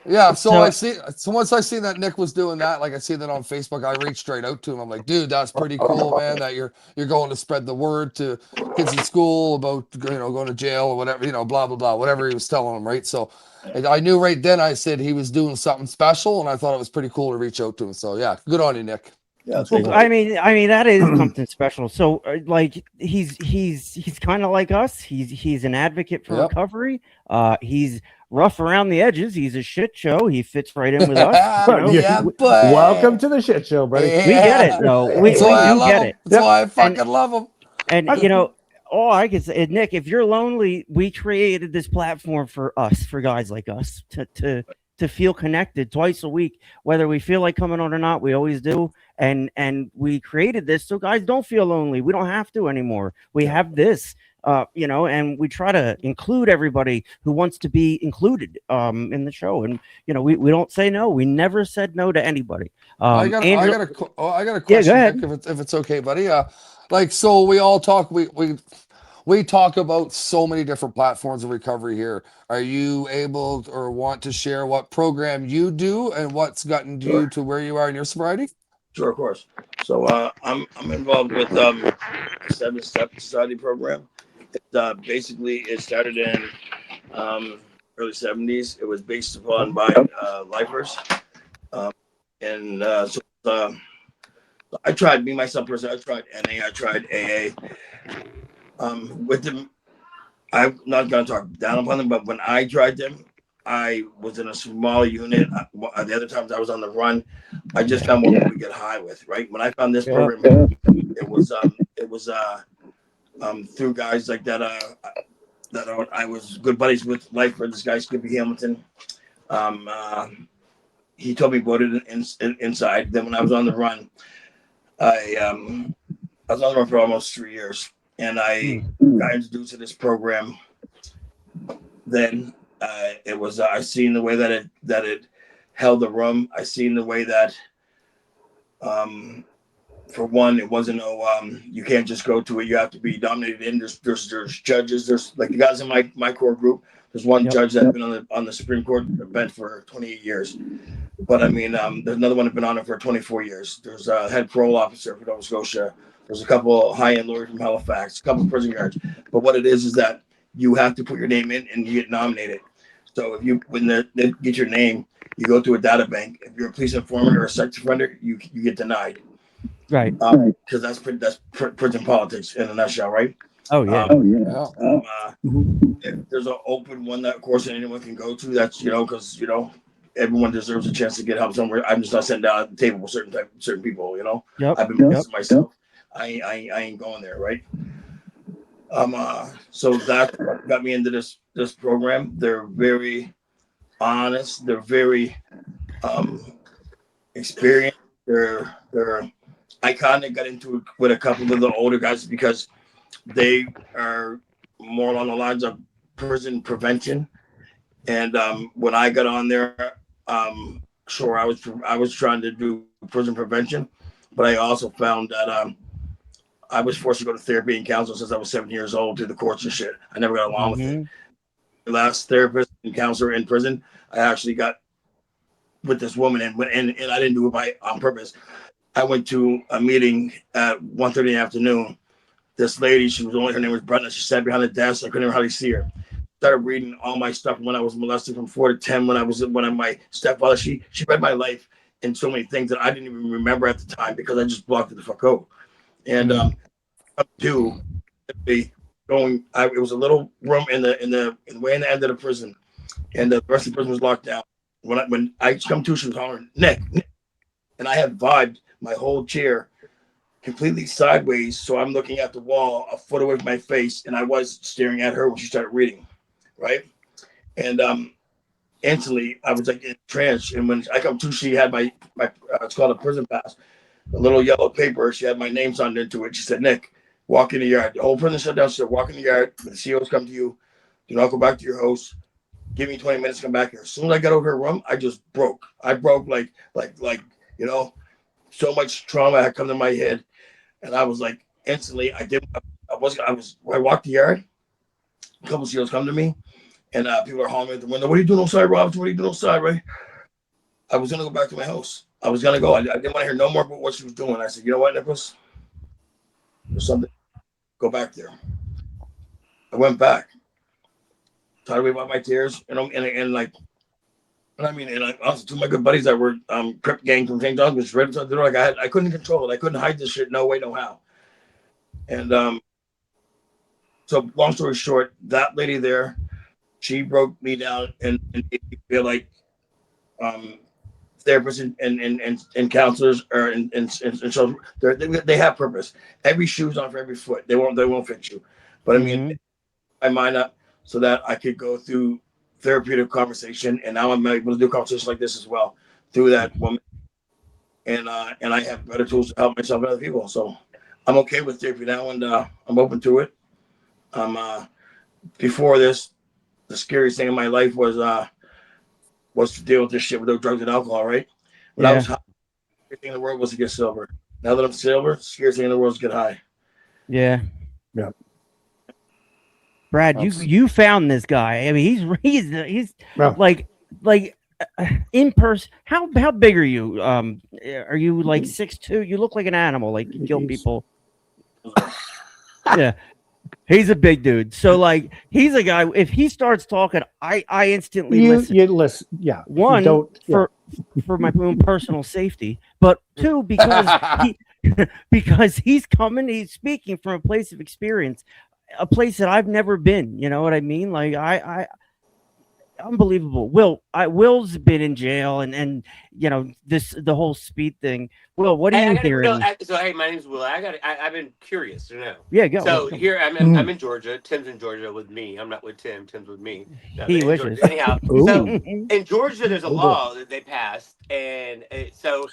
Speaker 4: Yeah, so once I seen that Nick was doing that, like I see that on Facebook, I reached straight out to him. I'm like, dude, that's pretty cool, man, that you're going to spread the word to kids in school about, going to jail or whatever, blah, blah, blah, whatever he was telling them, right? So I knew right then, I said he was doing something special, and I thought it was pretty cool to reach out to him. So yeah, good on you, Nick.
Speaker 8: Yeah,
Speaker 5: I mean that is something special. So like he's kind of like us. He's an advocate for recovery. He's rough around the edges. He's a shit show. He fits right in with us.
Speaker 3: Welcome to the shit show, buddy.
Speaker 5: We get it, though. We do get it.
Speaker 4: That's why I fucking love him.
Speaker 5: And all I can say, Nick, if you're lonely, we created this platform for us, for guys like us, to feel connected twice a week, whether we feel like coming on or not. We always do. And we created this so guys don't feel lonely. We don't have to anymore. We have this, and we try to include everybody who wants to be included in the show. And, we don't say no. We never said no to anybody.
Speaker 4: I got a question,
Speaker 5: yeah, go ahead.
Speaker 4: Nick, if it's okay, buddy. So we all talk, we talk about so many different platforms of recovery here. Are you able or want to share what program you do and what's gotten you to where you are in your sobriety?
Speaker 8: Sure, of course. So I'm involved with the 7-Step Society program. It started in early 70s. It was based upon by lifers, I tried NA, I tried AA. With them, I'm not gonna talk down upon them, but when I tried them, I was in a small unit. The other times I was on the run, I just found what we get high with. Right when I found this program, it was through guys like that. I was good buddies with Lifer, this guy Skippy Hamilton. Um, uh, he told me about it inside. Then when I was on the run, I was on the run for almost 3 years, and I got introduced to this program. Then it was I seen the way that it held the room. I seen the way that for one, it wasn't you can't just go to it. You have to be dominated in. There's judges. There's like the guys in my core group. There's one judge that's been on the Supreme Court bench for 28 years. But I mean, there's another one that's been on it for 24 years. There's a head parole officer for Nova Scotia. There's a couple high-end lawyers from Halifax, a couple prison guards. But what it is that you have to put your name in and you get nominated. So if when they get your name, you go to a data bank. If you're a police informant or a sex offender, you get denied.
Speaker 5: Right.
Speaker 8: Because that's prison politics in a nutshell, right?
Speaker 5: Oh yeah.
Speaker 8: If there's an open one that, of course, anyone can go to, that's because everyone deserves a chance to get help somewhere. I'm just not sitting down at the table with certain people.
Speaker 5: Yep.
Speaker 8: I've been myself. I ain't going there, right? So that got me into this program. They're very honest. They're very experienced. I kind of got into it with a couple of the older guys because they are more along the lines of prison prevention. And when I got on there, sure, I was trying to do prison prevention, but I also found that I was forced to go to therapy and counseling since I was 7 years old through the courts and shit. I never got along with it. The last therapist and counselor in prison, I actually got with this woman, and I didn't do it on purpose. I went to a meeting at 1:30 in the afternoon. This lady, her name was Brenda. She sat behind the desk. I couldn't hardly see her. Started reading all my stuff when I was molested from 4 to 10. When my stepfather, she read my life in so many things that I didn't even remember at the time because I just blocked it the fuck out. And up to going, it was a little room in the way in the end of the prison, and the rest of the prison was locked down. When I come to, she was hollering, Nick, and I had vibed my whole chair completely sideways, so I'm looking at the wall a foot away from my face, and I was staring at her when she started reading, right? And instantly I was like in trance. And when I come to, she had my it's called a prison pass, a little yellow paper. She had my name signed into it. She said, Nick, walk in the yard. The whole prison shut down. She said, walk in the yard. When the COs come to you, do not go back to your house. Give me 20 minutes to come back here. As soon as I got over her room, I just broke. I broke like so much trauma had come to my head. And I was like, instantly, I walked the yard. A couple of COs come to me, and people are hollering at the window. What are you doing outside, Robert? What are you doing outside, right? I was gonna go back to my house. I was gonna go. I didn't want to hear no more about what she was doing. I said, you know what, Nicholas? There's something. Go back there. I went back. Tried to wipe my tears, and I also two of my good buddies that were Crip gang from St. John's was right outside the door. Like I couldn't control it. I couldn't hide this shit. No way, no how. And so long story short, that lady there, she broke me down and made me feel like therapists and counselors and so they have purpose. Every shoe's on for every foot. They won't fit you. But I mean, my mind up so that I could go through therapeutic conversation, and now I'm able to do conversations like this as well through that woman, and I have better tools to help myself and other people. So I'm okay with therapy now, and I'm open to it. Before this, the scariest thing in my life was to deal with this shit without drugs and alcohol. Right? When I was high, the scariest thing in the world was to get sober. Now that I'm sober, the scariest thing in the world is to get high.
Speaker 5: Yeah. Brad, you found this guy. I mean, he's like in person. How big are you? Are you like 6'2"? You look like an animal. Like you kill people. Yeah, he's a big dude. So like he's a guy. If he starts talking, I instantly listen.
Speaker 3: You listen. Yeah.
Speaker 5: One for my own personal safety, but two because because he's speaking from a place of experience. a place that I've never been. You know what I mean? Like I unbelievable. Will's been in jail, and you know the whole speed thing. Will, what are
Speaker 6: Hey, I
Speaker 5: you
Speaker 6: gotta know.
Speaker 5: hearing?
Speaker 6: So, hey, my name's Will. I've been curious to know.
Speaker 5: Yeah, go.
Speaker 6: So
Speaker 5: Go.
Speaker 6: here I'm in Georgia. Tim's in Georgia with me. I'm not with Tim. Tim's with me. No, but
Speaker 5: He
Speaker 6: in
Speaker 5: wishes.
Speaker 6: Georgia. Anyhow, so
Speaker 3: Ooh.
Speaker 6: in Georgia, there's a
Speaker 3: Oh boy.
Speaker 6: law that they passed, and so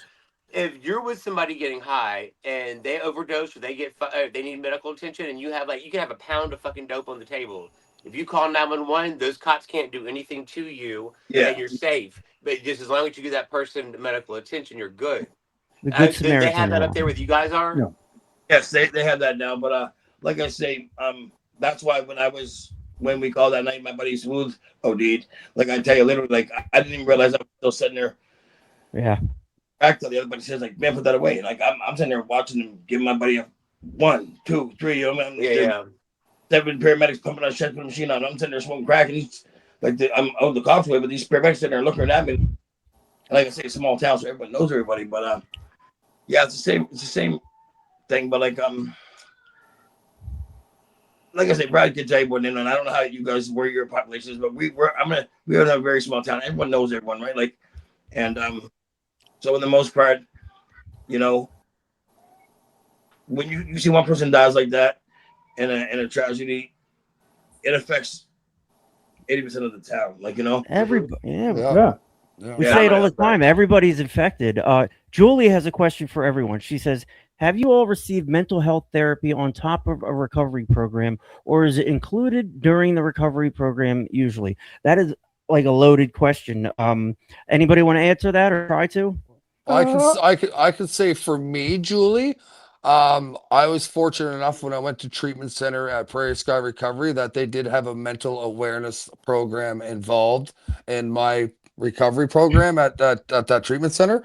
Speaker 6: if you're with somebody getting high and they overdose or they get they need medical attention, and you have like you can have a pound of fucking dope on the table. If you call 911, those cops can't do anything to you,
Speaker 8: Yeah.
Speaker 6: and you're safe. But just as long as you give that person medical attention, you're good.
Speaker 5: The Good
Speaker 6: They have
Speaker 5: Samaritan
Speaker 6: that up
Speaker 5: law.
Speaker 6: there with you guys are?
Speaker 3: No.
Speaker 8: Yes, they have that now. But like I say, that's why when we called that night, my buddy Smooth OD'd. Like I tell you, literally, like I didn't even realize I was still sitting there.
Speaker 5: Yeah.
Speaker 8: Back to the other buddy says, like, man, put that away. Like I'm sitting there watching him give my buddy a 1, 2, 3. You know,
Speaker 6: Yeah.
Speaker 8: 7 paramedics pumping on chest with a machine on. I'm sitting there smoking crack, and he's like, I'm out the cops way, but these paramedics sitting there looking at me. And like I say, it's a small town, so everyone knows everybody. But yeah, it's the same. It's the same thing. But like I say, Brad can tell you more than, and I don't know how you guys where your population is, but we live in a very small town. Everyone knows everyone, right? Like, and so in the most part, you know, when you see one person dies like that in a tragedy, it affects 80% of the town. Like, you know,
Speaker 5: Everybody. Yeah.
Speaker 3: Yeah.
Speaker 5: We
Speaker 8: Yeah.
Speaker 5: say it all the time. Everybody's infected. Julie has a question for everyone. She says, have you all received mental health therapy on top of a recovery program, or is it included during the recovery program usually? That is like a loaded question. Anybody want to answer that or try to?
Speaker 4: I could say for me, Julie, I was fortunate enough when I went to treatment center at Prairie Sky Recovery that they did have a mental awareness program involved in my recovery program at that treatment center.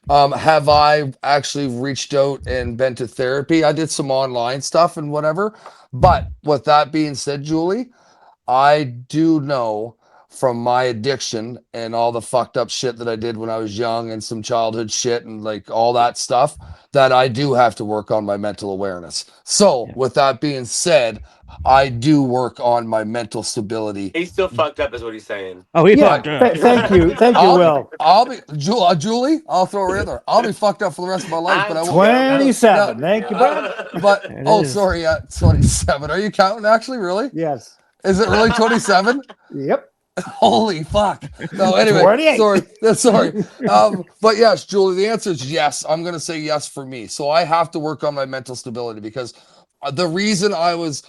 Speaker 4: Have I actually reached out and been to therapy? I did some online stuff and whatever. But with that being said, Julie, I do know from my addiction and all the fucked up shit that I did when I was young and some childhood shit and like all that stuff that I do have to work on my mental awareness. So, with that being said, I do work on my mental stability.
Speaker 6: He's still fucked up, is what he's saying.
Speaker 5: Oh, he
Speaker 3: Yeah.
Speaker 5: fucked up.
Speaker 3: Thank you, Will.
Speaker 4: I'll be Julie. I'll throw her in there. I'll be fucked up for the rest of my life, but I won't.
Speaker 3: 27.
Speaker 4: No,
Speaker 3: Thank you, brother.
Speaker 4: But
Speaker 5: It
Speaker 4: oh,
Speaker 5: is.
Speaker 4: sorry, 27. Are you counting? Actually, really?
Speaker 3: Yes.
Speaker 4: Is it really 27?
Speaker 3: Yep.
Speaker 4: Holy fuck. No, anyway,
Speaker 3: 28.
Speaker 4: sorry. But yes, Julie, the answer is yes. I'm going to say yes for me. So I have to work on my mental stability because the reason I was,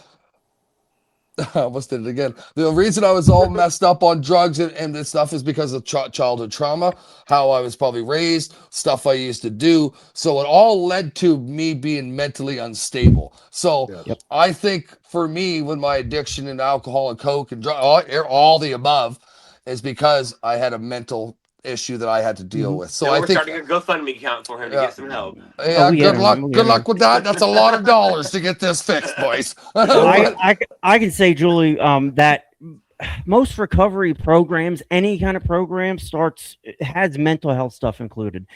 Speaker 4: I almost did it again. The reason I was all messed up on drugs and this stuff is because of childhood trauma, how I was probably raised, stuff I used to do. So it all led to me being mentally unstable. So I think for me, with my addiction and alcohol and coke and all the above, is because I had a mental issue that I had to deal with. So
Speaker 6: So
Speaker 4: I
Speaker 6: we're
Speaker 4: think,
Speaker 6: starting a GoFundMe account for him to get some help.
Speaker 4: yeah,
Speaker 5: we
Speaker 4: good
Speaker 5: get
Speaker 4: luck.
Speaker 5: him.
Speaker 4: Good luck with that. That's a lot of dollars to get this fixed, boys.
Speaker 5: I can say, Julie, that most recovery programs, any kind of program, has mental health stuff included.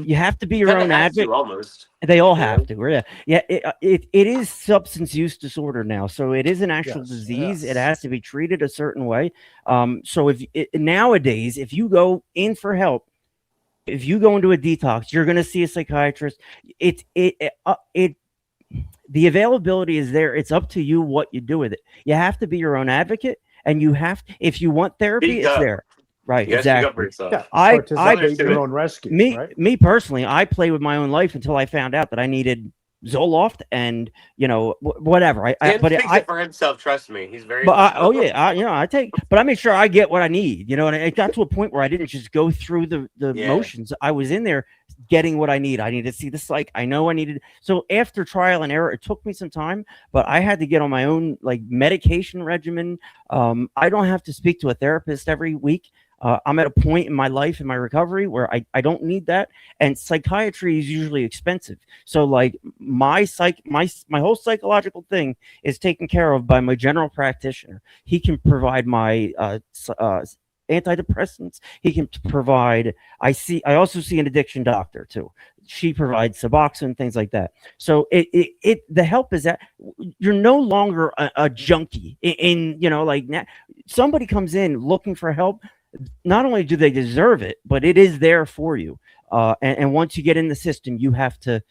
Speaker 5: You have to be your
Speaker 6: Kinda
Speaker 5: own
Speaker 6: has to,
Speaker 5: advocate.
Speaker 6: almost.
Speaker 5: They all have to. Yeah. It is substance use disorder now, so it is an actual disease. It has to be treated a certain way. So nowadays, if you go in for help, if you go into a detox, you're going to see a psychiatrist. The availability is there. It's up to you what you do with it. You have to be your own advocate, and you have to, if you want therapy,
Speaker 6: Speak
Speaker 5: it's
Speaker 6: up.
Speaker 5: there. Right,
Speaker 6: You have to speak up for
Speaker 5: exactly.
Speaker 6: yourself.
Speaker 3: Participate in your own rescue. Right?
Speaker 5: Me personally, I play with my own life until I found out that I needed Zoloft and whatever.
Speaker 6: Tim speaks up for himself. Trust me, he's very.
Speaker 5: But I make sure I get what I need. And it got to a point where I didn't just go through the motions. I was in there getting what I need. I needed to see the psych. I know I needed. So after trial and error, it took me some time, but I had to get on my own medication regimen. I don't have to speak to a therapist every week. I'm at a point in my life, in my recovery, where I don't need that. And psychiatry is usually expensive. So my whole psychological thing is taken care of by my general practitioner. He can provide my antidepressants. He can provide. I also see an addiction doctor too. She provides Suboxone, things like that. So the help is that you're no longer a junkie. Somebody comes in looking for help. Not only do they deserve it, but it is there for you. And once you get in the system, you have to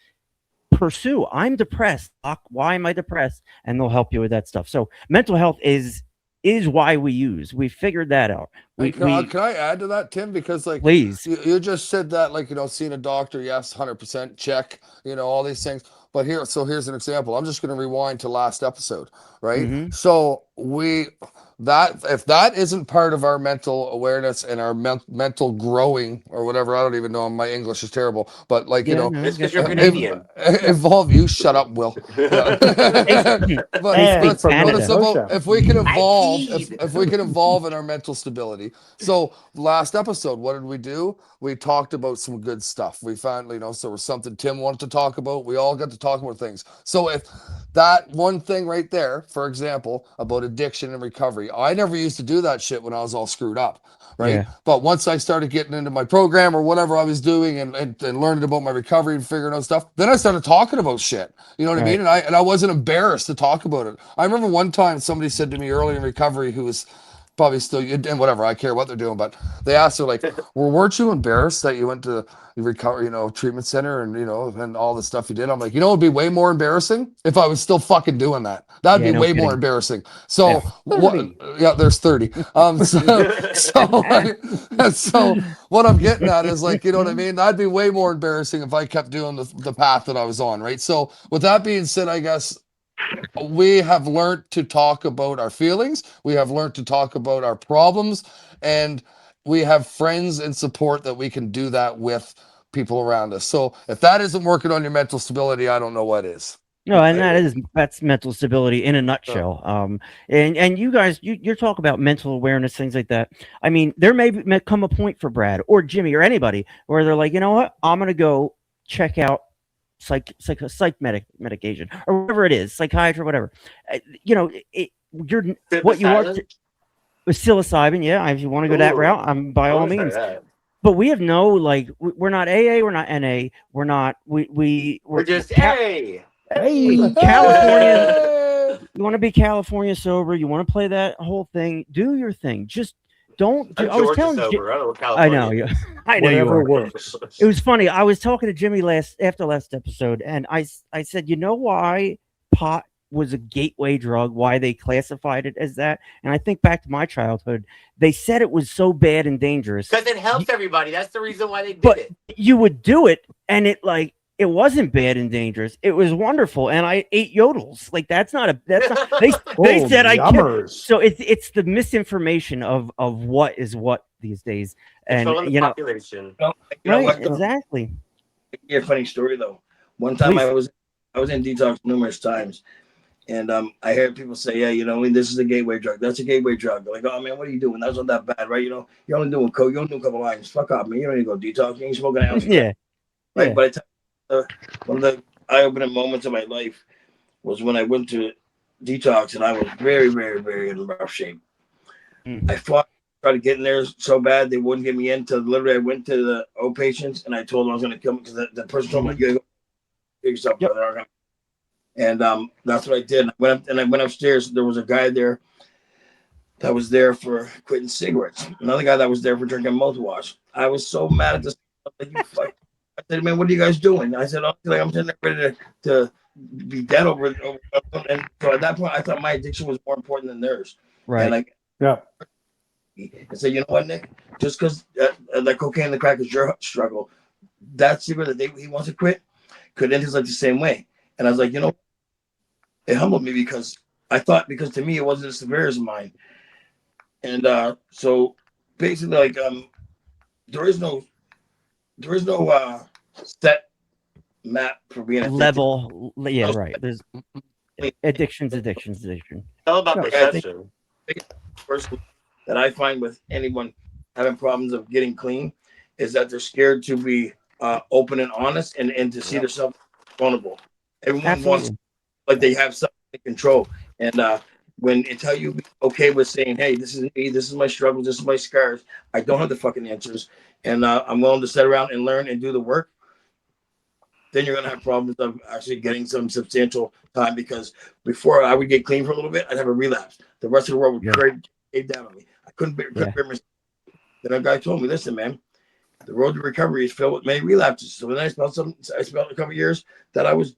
Speaker 5: pursue. I'm depressed. Doc, why am I depressed? And they'll help you with that stuff. So mental health is why we figured that out.
Speaker 4: Can I add to that, Tim? Because
Speaker 5: please,
Speaker 4: you just said that, seeing a doctor, yes, 100% check, all these things. But here's an example. I'm just going to rewind to last episode, right?
Speaker 5: Mm-hmm.
Speaker 4: So if that isn't part of our mental awareness and our mental growing or whatever, I don't even know. My English is terrible, but
Speaker 6: it's because you're Canadian.
Speaker 4: Evolve. You shut up, Will. Yeah. but it's about if we can evolve, if we can evolve in our mental stability. So last episode, what did we do? We talked about some good stuff. We found, so there was something Tim wanted to talk about. We all got to talk about things. So if that one thing right there, for example, about addiction and recovery, I never used to do that shit when I was all screwed up, right? Yeah. But once I started getting into my program or whatever I was doing and learning about my recovery and figuring out stuff, then I started talking about shit. You know what I mean? And I wasn't embarrassed to talk about it. I remember one time somebody said to me early in recovery, who was probably still, and whatever, I care what they're doing, but they asked her, well, weren't you embarrassed that you went to the recovery, treatment center and, and all the stuff you did? I'm like, it'd be way more embarrassing if I was still fucking doing that. That'd be way more embarrassing. So there's 30. So what I'm getting at is what I mean? That'd be way more embarrassing if I kept doing the path that I was on, right? So with that being said, I guess we have learned to talk about our feelings. We have learned to talk about our problems, and we have friends and support that we can do that with people around us. So if that isn't working on your mental stability, I don't know what is.
Speaker 5: No, and that's mental stability in a nutshell. And you guys, you're talking about mental awareness, things like that. I mean, there may come a point for Brad or Jimmy or anybody where they're like, you know what, I'm gonna go check out psych medication or whatever it is, psychiatry, whatever. You're what you are. Psilocybin, yeah. If you want to go that route, by all means. But we have no we're not AA, we're not NA, we're not we're
Speaker 6: just Hey,
Speaker 5: California. You want to be California sober? You want to play that whole thing? Do your thing. Just don't. I was telling
Speaker 6: sober. I don't know what California.
Speaker 5: I know you. I know you are. Works. It was funny. I was talking to Jimmy after last episode, and I said, you know why pot was a gateway drug? Why they classified it as that? And I think back to my childhood. They said it was so bad and dangerous
Speaker 6: because it helps everybody. That's the reason why they did it.
Speaker 5: You would do it, and it wasn't bad and dangerous. It was wonderful, and I ate yodels. That's not. They said I can't. So it's the misinformation of what is what these days, and
Speaker 6: population.
Speaker 5: Exactly.
Speaker 8: A funny story though. One time I was in detox numerous times, and I heard people say, yeah, this is a gateway drug. That's a gateway drug. They're like, oh man, what are you doing? That's not that bad, right? You're only doing coke. You only do a couple lines. Fuck off, man. You don't need to go detox. You ain't smoking an ounce.
Speaker 5: Yeah.
Speaker 8: Right.
Speaker 5: Yeah.
Speaker 8: But one of the eye-opening moments of my life was when I went to detox, and I was very, very, very in rough shape. I tried to get in there so bad they wouldn't get me in. Till literally, I went to the old patients and I told them I was going to kill me because the person told me, "You gotta go yourself, brother." And that's what I did. I went upstairs. There was a guy there that was there for quitting cigarettes. Another guy that was there for drinking mouthwash. I was so mad at this. You fuck. I said, man, what are you guys doing? I said, I'm sitting there ready to be dead over it. And so at that point, I thought my addiction was more important than theirs.
Speaker 5: Right.
Speaker 8: And I said, you know what, Nick? Just because the cocaine and the crack is your struggle, that cigarette that he wants to quit could end his life the same way. And I was like, it humbled me because to me, it wasn't as severe as mine. And so basically, there is no set map for being addicted.
Speaker 5: Level. Yeah, right. There's addiction.
Speaker 6: All about perception.
Speaker 8: First that I find with anyone having problems of getting clean is that they're scared to be open and honest and to see themselves vulnerable. Everyone wants they have something to control. And when until you be okay with saying, hey, this is me, this is my struggles, this is my scars. I don't have the fucking answers, and I'm willing to sit around and learn and do the work. Then you're gonna have problems of actually getting some substantial time, because before I would get clean for a little bit, I'd have a relapse. The rest of the world would cave down on me. I couldn't bear myself. Then a guy told me, listen, man, the road to recovery is filled with many relapses. So then I spent a couple of years that I was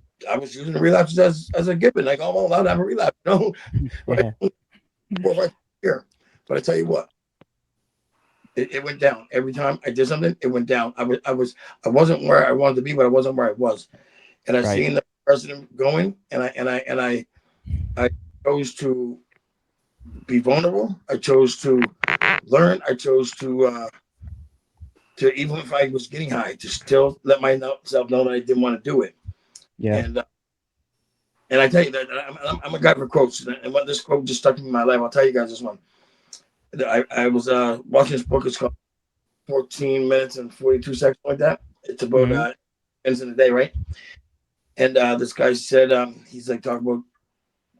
Speaker 8: using the relapses as a given. Like, oh, I'm allowed to have a relapse, right? Right here. But I tell you what, it went down every time I did something. It went down. I wasn't where I wanted to be, but I wasn't where I was. And I seen the president going, and I chose to be vulnerable. I chose to learn. I chose to even if I was getting high, to still let myself know that I didn't want to do it.
Speaker 5: Yeah.
Speaker 8: And I tell you that I'm a guy for quotes, and what this quote just stuck in my life. I'll tell you guys this one. I was watching this book. It's called 14 minutes and 42 seconds, like that. It's about ends in the day, right? And this guy said, he's like talking about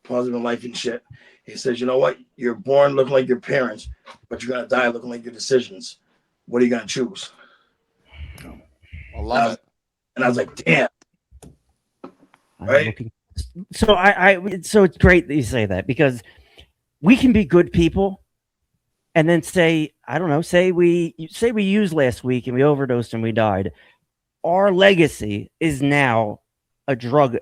Speaker 8: positive life and shit. He says, you know what? You're born looking like your parents, but you're gonna die looking like your decisions. What are you gonna choose?
Speaker 4: I love it.
Speaker 8: And I was like, damn. Right.
Speaker 5: So it's great that you say that, because we can be good people and then say, I don't know, say we used last week and we overdosed and we died. Our legacy is now a drug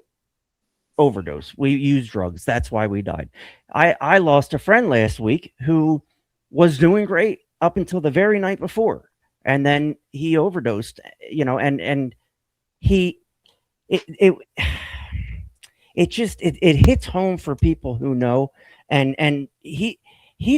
Speaker 5: overdose. We used drugs. That's why we died. I lost a friend last week who was doing great up until the very night before. And then he overdosed, and it hits home for people who know, and he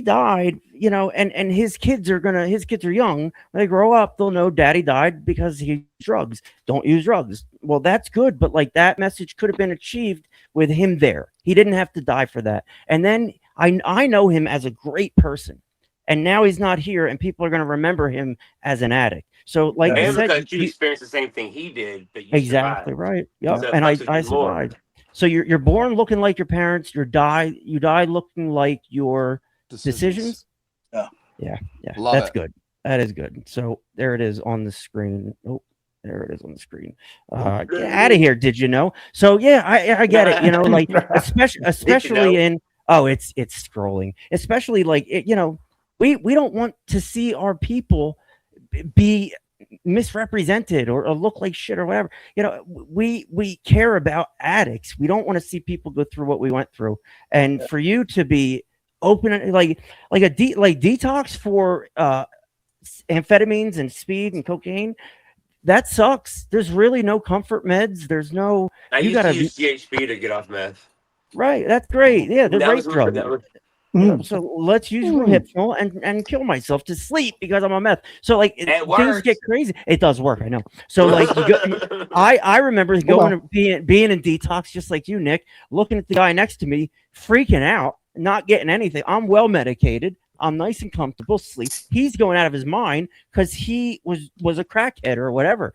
Speaker 5: died, and his kids are young. When they grow up, they'll know daddy died because he used drugs. Don't use drugs. Well, that's good, but like that message could have been achieved with him there. He didn't have to die for that. And then I know him as a great person, and now he's not here, and people are going to remember him as an addict. So, like I said,
Speaker 6: because you experienced the same thing he did, but you
Speaker 5: exactly
Speaker 6: survived.
Speaker 5: right. Yep,
Speaker 6: So
Speaker 5: and I survived. So you're born looking like your parents. You die looking like your decisions. Yeah.
Speaker 4: Love
Speaker 5: That's
Speaker 4: it.
Speaker 5: good. That is good. So there it is on the screen. Oh, there it is on the screen. Get out of here. Did you know? So yeah, I get it. Like especially in it's scrolling. Especially like we don't want to see our people be misrepresented or look like shit or whatever. We care about addicts. We don't want to see people go through what we went through. And for you to be open, like detox for amphetamines and speed and cocaine, that sucks. There's really no comfort meds. There's no.
Speaker 6: I used to use GHB to get off meth.
Speaker 5: Right, that's great. Yeah, they're great drugs. So let's use Rohypnol and kill myself to sleep because I'm on meth. So like things get crazy. It does work, I know. So like I remember going to being in detox just like you, Nick, looking at the guy next to me, freaking out, not getting anything. I'm well medicated. I'm nice and comfortable, sleep. He's going out of his mind because he was a crackhead or whatever.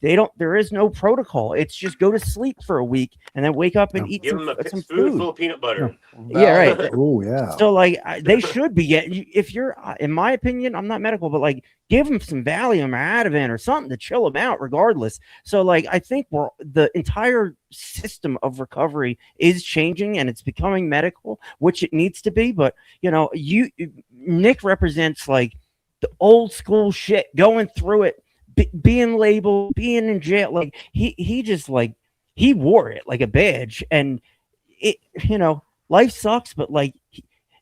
Speaker 5: There is no protocol. It's just go to sleep for a week and then wake up and eat some food
Speaker 6: full of peanut butter.
Speaker 5: Yeah, right.
Speaker 3: Oh yeah.
Speaker 5: So like they should be getting. If you're, in my opinion, I'm not medical, but like give them some Valium or Ativan or something to chill them out, regardless. So like I think the entire system of recovery is changing and it's becoming medical, which it needs to be. But Nick represents like the old school shit, going through it. Being labeled, being in jail, like he just like he wore it like a badge, and it life sucks, but like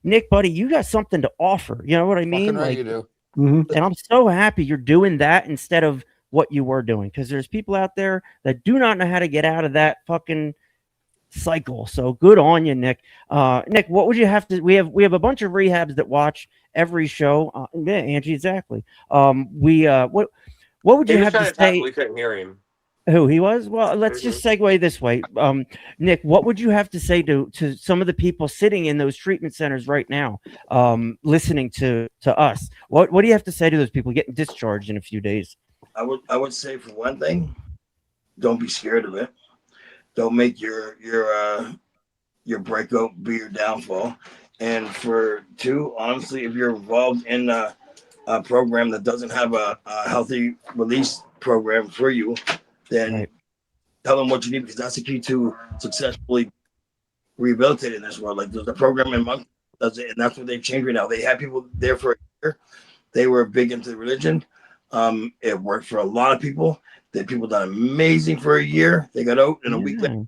Speaker 5: Nick, buddy, you got something to offer. You know what I mean?
Speaker 4: Fucking right,
Speaker 5: like
Speaker 4: you do.
Speaker 5: And I'm so happy you're doing that instead of what you were doing, because there's people out there that do not know how to get out of that fucking cycle. So good on you, Nick. Nick, what would you have to? We have a bunch of rehabs that watch every show. Yeah, Angie, exactly. What would you have to say?
Speaker 6: We couldn't hear him.
Speaker 5: Who he was? Well, let's just segue this way. Nick, what would you have to say to some of the people sitting in those treatment centers right now, listening to us? What do you have to say to those people getting discharged in a few days?
Speaker 8: I would say, for one thing, don't be scared of it. Don't make your your breakout be your downfall. And for two, honestly, if you're involved in a program that doesn't have a healthy release program for you, then tell them what you need, because that's the key to successfully rehabilitating this world. Like there's a program in Monk does it, and that's what they've changed right now. They had people there for a year. They were big into religion. It worked for a lot of people. The people done amazing for a year. They got out, and a week later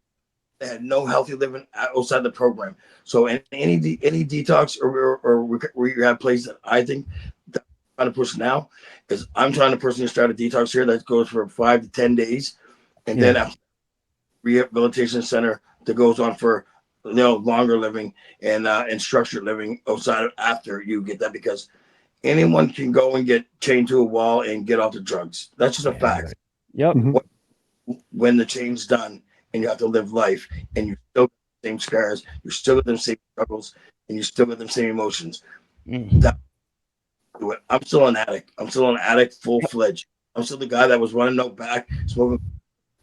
Speaker 8: they had no healthy living outside the program. So any detox or rehab place that I think that I'm trying to push now is I'm trying to personally start a detox here that goes for 5 to 10 days, and then a rehabilitation center that goes on for longer living and structured living outside of after you get that, because anyone can go and get chained to a wall and get off the drugs. That's just a fact.
Speaker 5: Yep.
Speaker 8: When the change's done and you have to live life and you still got the same scars, you still got the same struggles, and you still got the same emotions. I'm still an addict. I'm still an addict full fledged. I'm still the guy that was running out back, smoking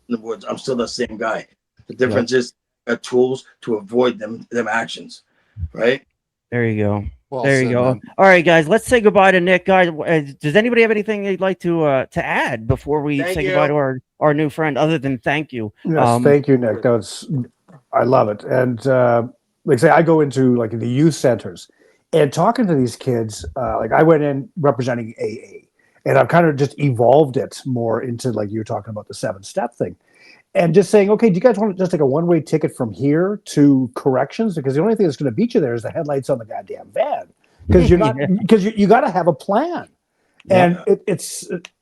Speaker 8: in the woods. I'm still the same guy. The difference is tools to avoid them actions, right?
Speaker 5: There you go.
Speaker 4: Well
Speaker 5: there you
Speaker 4: said,
Speaker 5: go.
Speaker 4: man.
Speaker 5: All right, guys, let's say goodbye to Nick. Guys, does anybody have anything they'd like to add before we say goodbye to our new friend, other than thank you?
Speaker 3: Yes, thank you, Nick. I love it. And like I say, I go into like the youth centers and talking to these kids. Like I went in representing AA, and I've kind of just evolved it more into like you were talking about the 7-step thing. And just saying, okay, do you guys want to just take a one-way ticket from here to corrections? Because the only thing that's going to beat you there is the headlights on the goddamn van. Because you're not, because you got to have a plan. And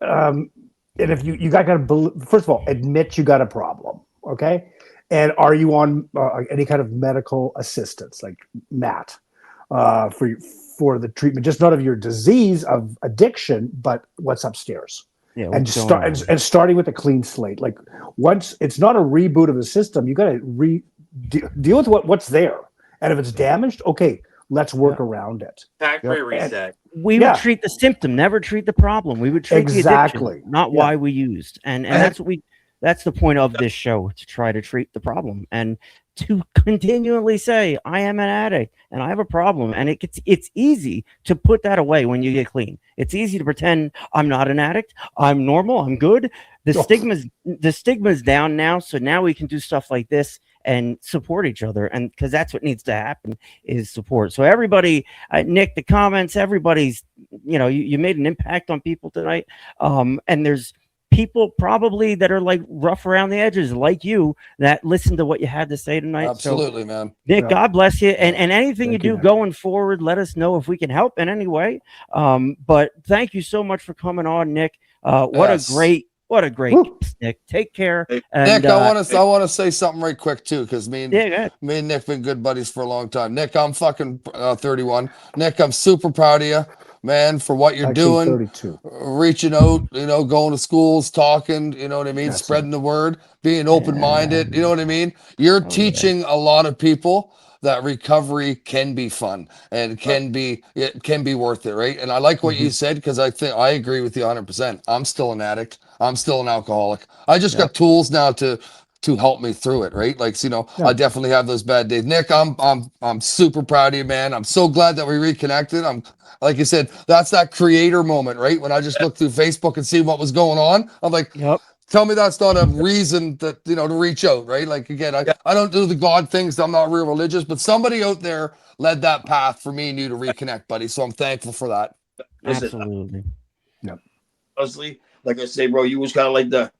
Speaker 3: and if you got to, first of all, admit you got a problem, okay? And are you on any kind of medical assistance, like Matt, for the treatment, just not of your disease of addiction, but what's upstairs?
Speaker 5: Yeah,
Speaker 3: and starting with a clean slate. Like once it's not a reboot of the system, you got to deal with what's there. And if it's damaged, okay, let's work around it.
Speaker 6: Factory reset.
Speaker 5: We would treat the symptom, never treat the problem. We would treat the addiction, not why we used. And that's what that's the point of this show, to try to treat the problem and to continually say, I am an addict and I have a problem. And it's easy to put that away when you get clean. It's easy to pretend I'm not an addict. I'm normal. I'm good. The stigma's down now. So now we can do stuff like this and support each other. And because that's what needs to happen, is support. So everybody, Nick, the comments, everybody's, you made an impact on people tonight. And there's people probably that are like rough around the edges like you that listen to what you had to say tonight.
Speaker 4: Absolutely, man.
Speaker 5: Nick, God bless you. And anything you do going forward, let us know if we can help in any way. But thank you so much for coming on, Nick. What a great guest, Nick. Take care. And,
Speaker 4: Nick, I want to say something right quick too, because me and Nick been good buddies for a long time. Nick, I'm fucking 31. Nick, I'm super proud of you, man, for what you're doing.
Speaker 3: 32.
Speaker 4: Reaching out, going to schools, talking, you know what I mean, spreading the word, being open-minded, you know what I mean? You're teaching a lot of people that recovery can be fun and it can be worth it, right? And I like what you said, because I think I agree with you 100%. I'm still an addict. I'm still an alcoholic. I just got tools now to help me through it, right? Like, I definitely have those bad days. Nick, I'm super proud of you, man. I'm so glad that we reconnected. I'm, like you said, that's that creator moment, right? When I just looked through Facebook and see what was going on, I'm like, tell me that's not a reason that, to reach out, right? Like, again, I don't do the God things. I'm not real religious, but somebody out there led that path for me and you to reconnect, buddy. So I'm thankful for that.
Speaker 5: Absolutely.
Speaker 8: Honestly, like I say, bro, you was kind of like the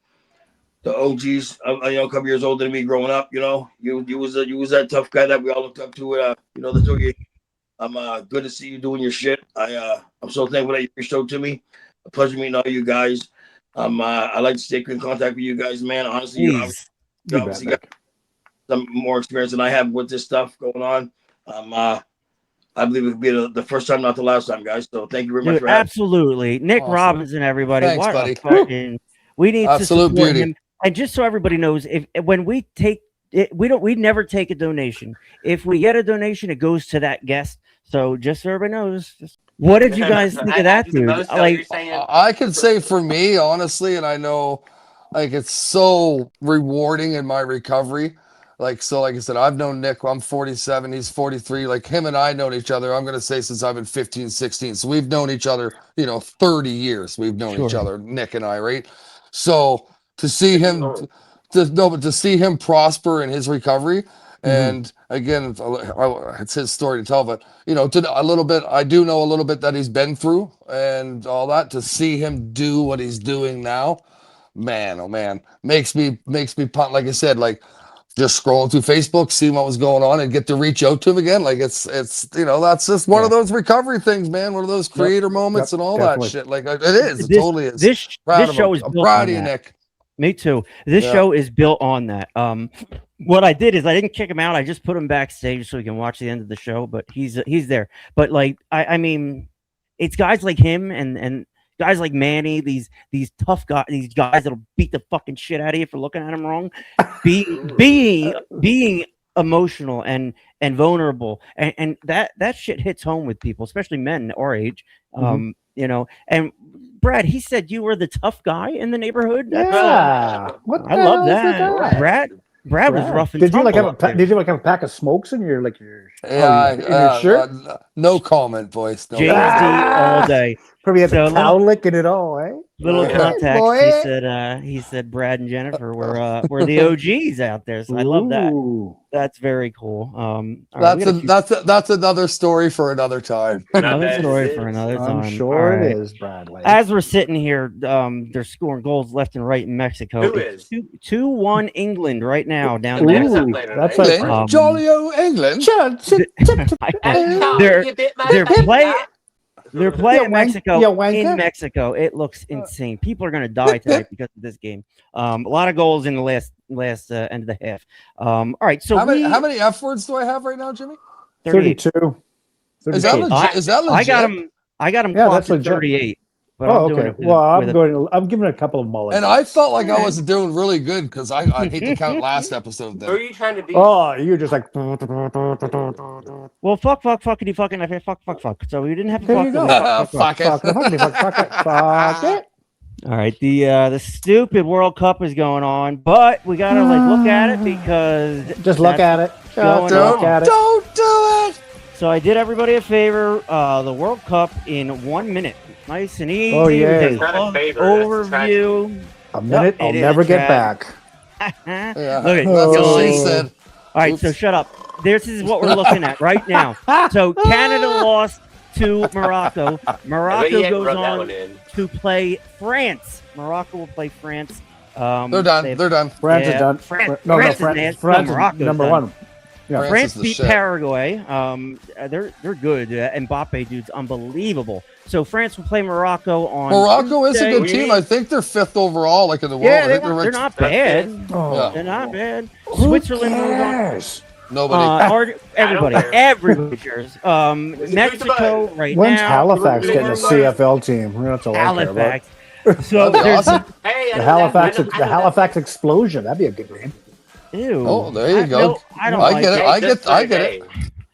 Speaker 8: OGs, a couple years older than me growing up. You was that tough guy that we all looked up to. I'm good to see you doing your shit. I'm so thankful that you reached out to me. A pleasure meeting all you guys. I like to stay in contact with you guys, man. Honestly, you obviously got some more experience than I have with this stuff going on. I believe it could be the first time, not the last time, guys. So thank you very much for having me.
Speaker 5: Absolutely. Nick Robinson, everybody.
Speaker 4: Thanks, buddy.
Speaker 5: We need
Speaker 4: Absolute
Speaker 5: to support
Speaker 4: beauty.
Speaker 5: him. And just so everybody knows, when we take it, we never take a donation. If we get a donation, it goes to that guest. So just so everybody knows, what did you guys think of that, dude? Like,
Speaker 4: I could say for me, honestly, and I know, like, it's so rewarding in my recovery. like I said, I've known Nick. I'm 47. He's 43. Like him and I known each other. I'm gonna say since I've been 15, 16. So we've known each other. 30 years. We've known each other. Nick and I, right? So to see him, but to see him prosper in his recovery. And again, it's his story to tell, but a little bit, I do know a little bit that he's been through and all that. To see him do what he's doing now, man, oh man, makes me punt. Like I said, like just scrolling through Facebook, seeing what was going on, and get to reach out to him again. Like it's that's just one of those recovery things, man. One of those creator moments and all
Speaker 3: definitely.
Speaker 4: that shit. Like it is, it totally is.
Speaker 5: This show is
Speaker 4: I'm
Speaker 5: built
Speaker 4: proud
Speaker 5: on
Speaker 4: of you,
Speaker 5: that.
Speaker 4: Nick.
Speaker 5: Me too. This show is built on that. What I did is I didn't kick him out. I just put him backstage so he can watch the end of the show. But he's there. But like I mean, it's guys like him and guys like Manny. These tough guys. These guys that'll beat the fucking shit out of you for looking at him wrong. Being emotional and vulnerable and that shit hits home with people, especially men our age. And Brad, he said you were the tough guy in the neighborhood.
Speaker 3: Yeah. What the
Speaker 5: I love
Speaker 3: hell is
Speaker 5: that.
Speaker 3: that?
Speaker 5: Brad was rough and
Speaker 3: Did you
Speaker 5: tumble
Speaker 3: have
Speaker 5: up there.
Speaker 3: Did you have a pack of smokes in your in
Speaker 4: Yeah,
Speaker 3: your shirt?
Speaker 4: no comment, boys. No
Speaker 5: JD
Speaker 4: comment.
Speaker 5: all day.
Speaker 3: Probably had
Speaker 5: So
Speaker 3: the cow licking it all, eh?
Speaker 5: Little
Speaker 4: Yeah.
Speaker 5: context.
Speaker 3: Boy.
Speaker 5: He said Brad and Jennifer were the OGs out there. So I love that.
Speaker 3: Ooh.
Speaker 5: That's very cool. All right,
Speaker 4: That's another story for another time.
Speaker 5: another story for another time.
Speaker 3: I'm sure
Speaker 5: All right.
Speaker 3: it is, Bradley.
Speaker 5: As we're sitting here, they're scoring goals left and right in Mexico.
Speaker 6: Who
Speaker 5: It's 2-1 England right now down
Speaker 3: Ooh,
Speaker 5: there.
Speaker 3: that's
Speaker 4: England,
Speaker 3: like
Speaker 4: jolly old England.
Speaker 5: They're playing
Speaker 3: You
Speaker 5: Mexico
Speaker 3: wanker.
Speaker 5: in Mexico. It looks insane. People are going to die tonight because of this game. A lot of goals in the last end of the half. All right, so
Speaker 4: How many F words do I have right now, Jimmy?
Speaker 3: 32.
Speaker 4: Is that legit? Is that legit?
Speaker 5: I got him
Speaker 3: Yeah,
Speaker 5: clocked
Speaker 3: that's
Speaker 5: at
Speaker 3: legit.
Speaker 5: 38. But
Speaker 3: Oh,
Speaker 5: I'm doing
Speaker 3: okay.
Speaker 5: it
Speaker 3: Well,
Speaker 5: with
Speaker 3: I'm giving it a couple of mullets.
Speaker 4: And I felt like I wasn't doing really good because I hate to count last episode.
Speaker 6: Who are
Speaker 4: Then
Speaker 6: you trying to be?
Speaker 3: Oh, you're just like.
Speaker 5: Well, fuckity fucking. I said fuck. So we didn't have to
Speaker 3: There
Speaker 5: fuck.
Speaker 3: you go.
Speaker 4: Fuck it.
Speaker 3: Fuck it.
Speaker 5: All right, the stupid World Cup is going on, but we gotta look at it because
Speaker 3: Just look at it.
Speaker 5: Going
Speaker 3: Just look
Speaker 5: on.
Speaker 3: at it.
Speaker 4: Don't do it.
Speaker 5: So I did everybody a favor. The World Cup in 1 minute, nice and easy.
Speaker 3: Oh, yeah.
Speaker 5: with a
Speaker 6: It's not a
Speaker 5: long
Speaker 6: favor, that's a
Speaker 5: overview.
Speaker 3: A minute,
Speaker 5: Yep,
Speaker 3: I'll
Speaker 5: it
Speaker 3: never
Speaker 5: is,
Speaker 3: get
Speaker 5: Brad.
Speaker 3: back.
Speaker 4: Yeah,
Speaker 5: Look at
Speaker 4: that's what she
Speaker 5: you.
Speaker 4: said.
Speaker 5: All right, so shut up. This is what we're looking at right now. So Canada lost to Morocco. Morocco goes on to play France. Morocco will play France.
Speaker 4: They're done. They're done.
Speaker 3: France is done.
Speaker 5: France
Speaker 3: France
Speaker 5: is
Speaker 3: is number one. Yeah.
Speaker 4: France
Speaker 5: France
Speaker 4: is the
Speaker 5: beat
Speaker 4: shit.
Speaker 5: Paraguay. They're good. Mbappe, dude's unbelievable. So France will play Morocco on.
Speaker 4: Morocco is a
Speaker 5: Tuesday.
Speaker 4: good team. I think they're 5th overall, like in the world.
Speaker 5: Yeah,
Speaker 4: I think
Speaker 5: they're not bad.
Speaker 3: Oh,
Speaker 5: They're not bad.
Speaker 3: who
Speaker 5: Switzerland moves on.
Speaker 3: cares?
Speaker 4: Nobody.
Speaker 5: Everybody cares. Mexico right
Speaker 3: When's
Speaker 5: now.
Speaker 3: Halifax getting a CFL team? That's all I care about.
Speaker 5: Halifax. So
Speaker 4: That'd be
Speaker 5: there's
Speaker 4: awesome.
Speaker 6: Hey,
Speaker 3: The Halifax Explosion. That'd be a good name.
Speaker 5: ew.
Speaker 4: Oh, there you go.
Speaker 5: No, I don't
Speaker 4: I
Speaker 5: like
Speaker 4: get it.
Speaker 5: it.
Speaker 4: I get it.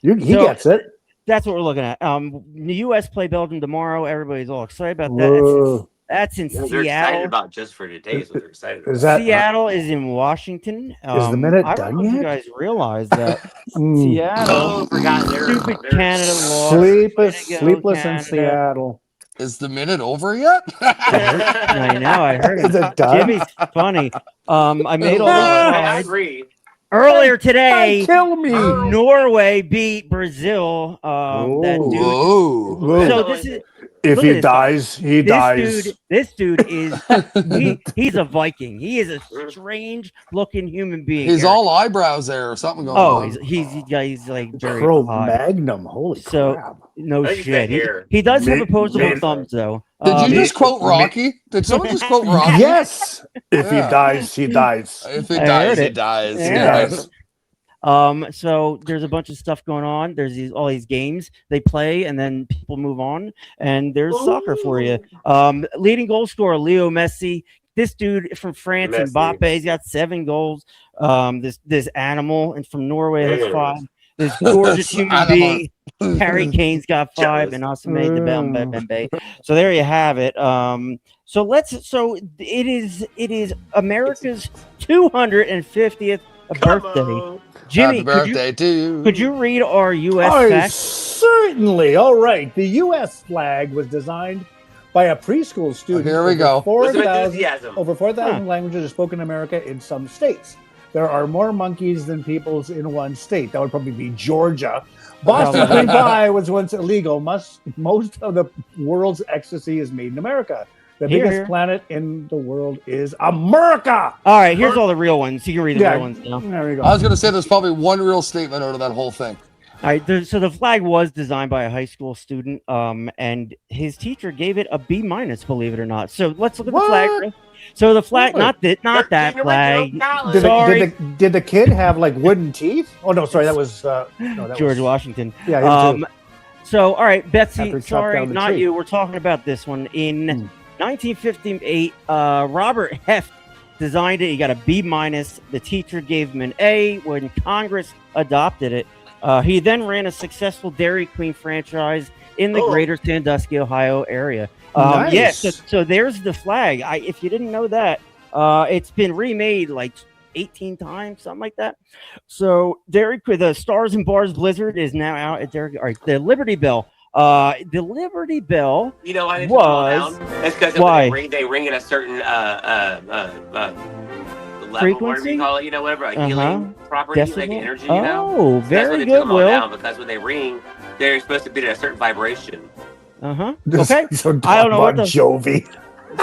Speaker 3: He
Speaker 5: So-
Speaker 3: gets it.
Speaker 5: That's what we're looking at. The U.S. play Belgium tomorrow. Everybody's all excited about that.
Speaker 3: Whoa.
Speaker 5: That's in
Speaker 6: They're excited
Speaker 5: Seattle.
Speaker 6: about just for today is what they're excited about.
Speaker 3: Is that
Speaker 5: Seattle is in Washington.
Speaker 3: Is the minute
Speaker 5: I
Speaker 3: done
Speaker 5: don't know if you
Speaker 3: yet?
Speaker 5: guys realize that
Speaker 3: Mm.
Speaker 5: Seattle,
Speaker 6: Oh, forgot
Speaker 5: stupid
Speaker 6: they're
Speaker 5: Canada lost.
Speaker 3: Sleepless
Speaker 5: Way to go,
Speaker 3: in
Speaker 5: Canada.
Speaker 3: Seattle?
Speaker 4: Is the minute over yet?
Speaker 5: I know. I heard
Speaker 3: Is
Speaker 5: it.
Speaker 3: it done?
Speaker 5: Jimmy's funny. I made all
Speaker 6: I
Speaker 5: these slides.
Speaker 6: agree.
Speaker 5: Earlier today,
Speaker 3: Kill me.
Speaker 5: Norway beat Brazil. That
Speaker 3: Ooh.
Speaker 5: dude.
Speaker 4: Whoa.
Speaker 3: Whoa.
Speaker 5: So this is
Speaker 3: If
Speaker 5: look at
Speaker 3: he
Speaker 5: this guy.
Speaker 3: dies, he dies.
Speaker 5: This dude is he's a Viking. He is a strange looking human being.
Speaker 4: He's
Speaker 5: Eric.
Speaker 4: all eyebrows there or something going
Speaker 5: Oh,
Speaker 4: on.
Speaker 5: he's like very
Speaker 3: Pro
Speaker 5: hot.
Speaker 3: Magnum. Holy
Speaker 5: So-
Speaker 3: crap.
Speaker 5: No
Speaker 6: I think
Speaker 5: shit.
Speaker 6: that hair.
Speaker 5: He does have
Speaker 3: Mid-
Speaker 5: opposable
Speaker 3: mid-
Speaker 5: thumbs though.
Speaker 4: Did you just
Speaker 3: me-
Speaker 4: quote Rocky? Did someone just quote Rocky?
Speaker 3: Yes. If he
Speaker 4: Yeah.
Speaker 3: dies, he dies.
Speaker 4: If he
Speaker 5: I
Speaker 4: dies,
Speaker 5: heard
Speaker 4: he
Speaker 5: it.
Speaker 4: dies.
Speaker 3: He
Speaker 5: Yeah.
Speaker 3: dies.
Speaker 5: So there's a bunch of stuff going on. There's all these games they play, and then people move on. And there's soccer for you. Leading goal scorer Leo Messi. This dude from France,
Speaker 6: Messi.
Speaker 5: Mbappe, he's got 7 goals. This animal, and from Norway has
Speaker 6: Yeah.
Speaker 5: 5. This gorgeous human
Speaker 4: Animal.
Speaker 5: being, Harry Kane's got 5,
Speaker 6: Jealous.
Speaker 5: and also made the Bembe. So there you have it. So it is America's 250th a birthday. Jimmy,
Speaker 4: Happy birthday to you.
Speaker 5: Could you read our U.S. fact?
Speaker 3: Certainly. All right. The U.S. flag was designed by a preschool student.
Speaker 4: Here we go.
Speaker 3: Over 4,000 languages are spoken in America in some states. There are more monkeys than peoples in one state. That would probably be Georgia. Boston Green Pie was once illegal. Most of the world's ecstasy is made in America. The biggest planet in the world is America.
Speaker 5: All right, here's all the real ones. You can read the real ones now.
Speaker 3: There we go.
Speaker 4: I was going to say there's probably one real statement out of that whole thing.
Speaker 5: All right, so the flag was designed by a high school student, and his teacher gave it a B-, believe it or not. So let's look at the flag. So the flag, not that flag.
Speaker 3: Did the kid have like wooden teeth? Oh no, sorry, that was
Speaker 5: George Washington.
Speaker 3: Yeah.
Speaker 5: So all right, Betsy, sorry, not you. We're talking about this one. In 1958, Robert Heft designed it. He got a B-. The teacher gave him an A when Congress adopted it. He then ran a successful Dairy Queen franchise in the greater Sandusky, Ohio area.
Speaker 3: Nice.
Speaker 5: Yeah, so there's the flag. If you didn't know that, it's been remade like 18 times, something like that. So Dairy Queen, the Stars and Bars Blizzard is now out at Dairy. All right, the Liberty Bell. The Liberty Bell.
Speaker 6: You know why they
Speaker 5: was
Speaker 6: down? That's because they ring at a certain level,
Speaker 5: frequency.
Speaker 6: whatever you call it, whatever, like healing property,
Speaker 5: Decibel?
Speaker 6: like energy,
Speaker 5: Oh, very good,
Speaker 6: Will.
Speaker 5: Will.
Speaker 6: Because when they ring, they're supposed to be at a certain vibration.
Speaker 5: Okay.
Speaker 3: So
Speaker 5: I don't know what
Speaker 3: Jovi.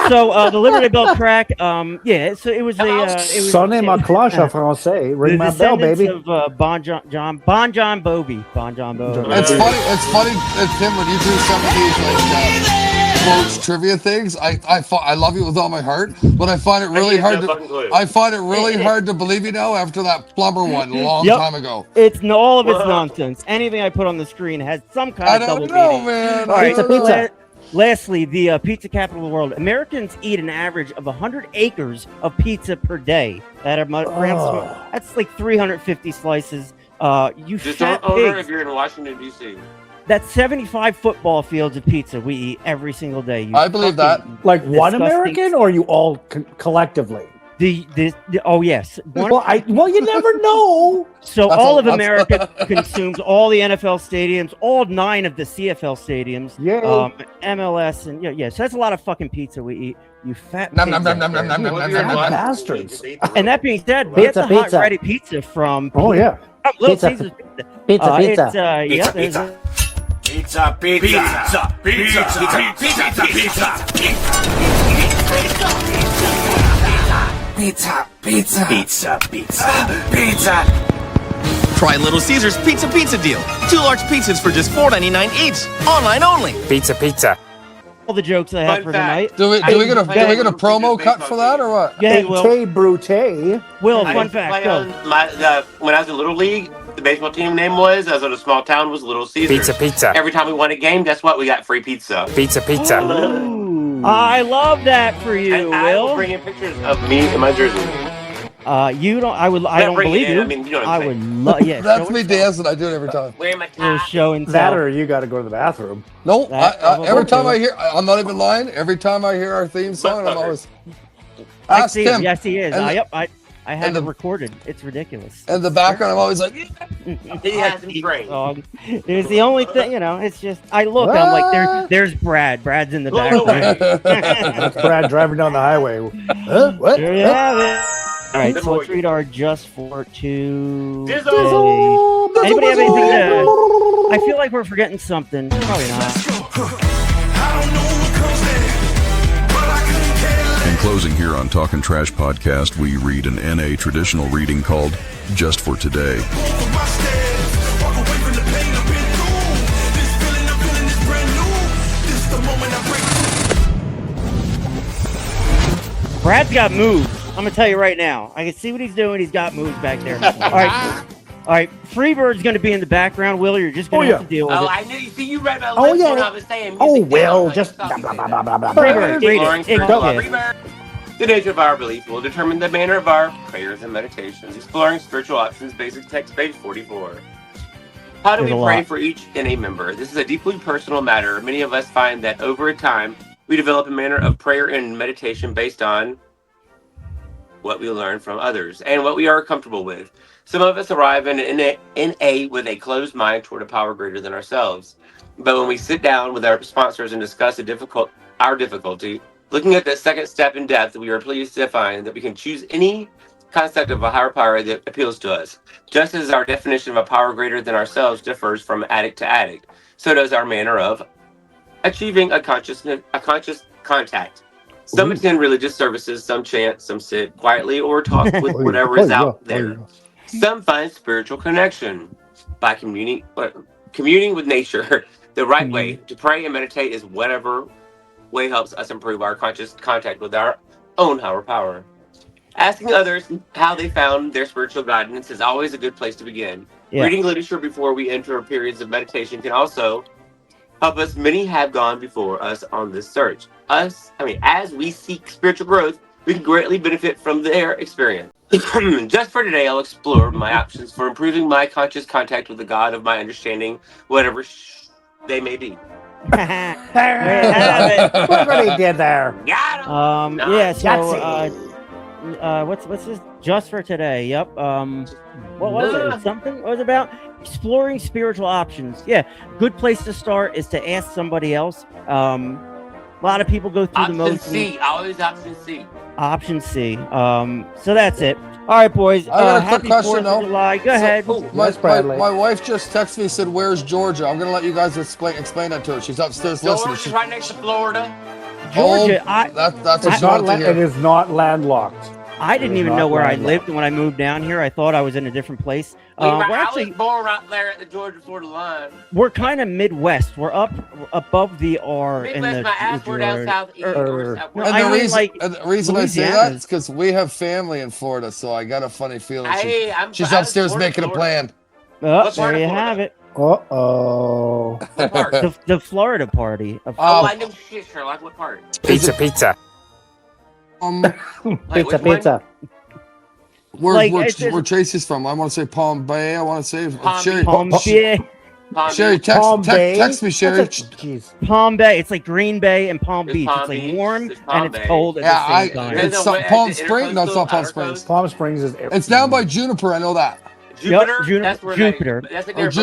Speaker 5: So the Liberty Bell track, yeah. So it was
Speaker 3: Sonnez ma cloche en français. Ring my bell, baby.
Speaker 5: Of Bon John Boby.
Speaker 4: It's funny, Tim, when you do some of these quotes, trivia things. I love you with all my heart, but I find it really hard to. I find it really hard to believe after that plumber one a long time ago.
Speaker 5: It's all of it's nonsense. Anything I put on the screen has some kind of double meaning.
Speaker 4: Man.
Speaker 5: All right,
Speaker 3: pizza.
Speaker 5: Lastly, the pizza capital of the world. Americans eat an average of 100 acres of pizza per day. That's like 350 slices. You
Speaker 6: just
Speaker 5: fat
Speaker 6: don't order
Speaker 5: pigs.
Speaker 6: if you're in Washington, D.C.
Speaker 5: That's 75 football fields of pizza we eat every single day.
Speaker 4: I believe that.
Speaker 3: Like one American, or you all collectively?
Speaker 5: Oh yes.
Speaker 3: Well, you never know.
Speaker 5: So all of America consumes all the NFL stadiums, all 9 of the CFL stadiums, MLS, and yeah. So that's a lot of fucking pizza we eat. You fat
Speaker 3: bastards.
Speaker 5: And that being said, we get the hot ready pizza from.
Speaker 3: Oh yeah.
Speaker 5: Little Caesars Pizza.
Speaker 9: Pizza. Try Little Caesars Pizza Deal. 2 large pizzas for just $4.99 each. Online only. Pizza.
Speaker 5: All the jokes I have for tonight.
Speaker 4: Do we get a promo cut for that or what?
Speaker 5: Yeah, Will.
Speaker 3: Brute.
Speaker 5: Will, fun fact.
Speaker 6: When I was in Little League, the baseball team name I was in a small town, was Little Caesars.
Speaker 9: Pizza.
Speaker 6: Every time we won a game, guess what? We got free pizza.
Speaker 9: Pizza.
Speaker 5: I love that for you,
Speaker 6: and
Speaker 5: Will.
Speaker 6: I will bring in pictures of me in my jersey.
Speaker 5: You don't. I don't believe you.
Speaker 6: I mean, you know what I'm saying.
Speaker 5: would love. Yeah,
Speaker 4: that's me dancing. I do it every time.
Speaker 6: Wearing my tie.
Speaker 5: Show and
Speaker 3: that,
Speaker 5: tell.
Speaker 3: or you got to go to the bathroom.
Speaker 4: No, every time I hear, I'm not even lying. Every time I hear our theme song, I'm always. Ask him.
Speaker 5: Yes, he is. I have it recorded. It's ridiculous.
Speaker 4: In the background, I'm always like,
Speaker 6: he has him trained.
Speaker 5: It's the only thing, it's just, I look, I'm like, there's Brad. Brad's in the background.
Speaker 3: That's Brad driving down the highway. Huh? What?
Speaker 5: There you have it. All right, so let's read our Just for Tuesday. Anybody have anything to... I feel like we're forgetting something. Probably not.
Speaker 1: In closing here on Talkin Trash podcast, we read an NA traditional reading called Just for Today.
Speaker 5: Brad's got moves. I'm going to tell you right now. I can see what he's doing. He's got moves back there. All right. Freebird's going to be in the background. Will, you're just going to have to deal with it.
Speaker 6: I knew. You see, you read my lips when I was saying.
Speaker 3: Will, just blah, blah, blah, blah, blah.
Speaker 5: Freebird, read it.
Speaker 6: Freebird. The nature of our belief will determine the manner of our prayers and meditations. Exploring spiritual options, basic text, page 44. How do we pray for each NA member? This is a deeply personal matter. Many of us find that over time, we develop a manner of prayer and meditation based on what we learn from others, and what we are comfortable with. Some of us arrive in a with a closed mind toward a power greater than ourselves. But when we sit down with our sponsors and discuss our difficulty, looking at the second step in depth, we are pleased to find that we can choose any concept of a higher power that appeals to us. Just as our definition of a power greater than ourselves differs from addict to addict, so does our manner of achieving a conscious contact. Some attend religious services, some chant, some sit quietly or talk with whatever is out there. Some find spiritual connection by communing with nature. The right way to pray and meditate is whatever way helps us improve our conscious contact with our own higher power. Asking others how they found their spiritual guidance is always a good place to begin.
Speaker 5: Yeah.
Speaker 6: Reading literature before we enter periods of meditation can also help us. Many have gone before us on this search. As we seek spiritual growth, we can greatly benefit from their experience. Just for today, I'll explore my options for improving my conscious contact with the God of my understanding, whatever they may be.
Speaker 5: There you have it.
Speaker 3: Look what he did there.
Speaker 6: Got him.
Speaker 5: Yeah. So,
Speaker 3: Yahtzee.
Speaker 5: what's this? Just for today. Yep. What was it? Something? What was it about? Exploring spiritual options. Yeah. Good place to start is to ask somebody else. A lot of people go through the motions.
Speaker 6: Option C. Always option C.
Speaker 5: Option C. So that's it. All right, boys.
Speaker 4: I got a
Speaker 5: happy
Speaker 4: quick question,
Speaker 5: 4th of
Speaker 4: though.
Speaker 5: July. Go ahead.
Speaker 4: My wife just texted me, said, "Where's Georgia?" I'm gonna let you guys explain that to her. She's upstairs listening.
Speaker 6: Georgia's right next to Florida.
Speaker 5: Georgia.
Speaker 4: That's what she wanted to hear.
Speaker 3: It is not landlocked.
Speaker 5: I didn't even know where I lived when I moved down here. I thought I was in a different place.
Speaker 6: I was born right there at the Georgia-Florida line.
Speaker 5: We're kind of Midwest. We're up above the R.
Speaker 6: Midwest,
Speaker 5: in the,
Speaker 6: my ass, we're down southeast.
Speaker 4: The reason I say that is because we have family in Florida, so I got a funny feeling she's upstairs making a plan.
Speaker 5: Oh, there you have it.
Speaker 3: Uh-oh.
Speaker 6: What part?
Speaker 5: The Florida party.
Speaker 6: I know shit, Sherlock. What part?
Speaker 10: Pizza.
Speaker 3: Pizza.
Speaker 4: Where Tracy's from? I want to say Palm Bay. I want to say Sherry.
Speaker 5: Palm Bay.
Speaker 4: Sherry, text me, Sherry.
Speaker 5: Palm Bay. It's like Green Bay and Palm Beach. It's like warm and it's cold at the same time.
Speaker 4: It's Palm Springs. No, it's not Palm Springs.
Speaker 3: Palm Springs is.
Speaker 4: It's down by Juniper. I know that.
Speaker 6: Jupiter.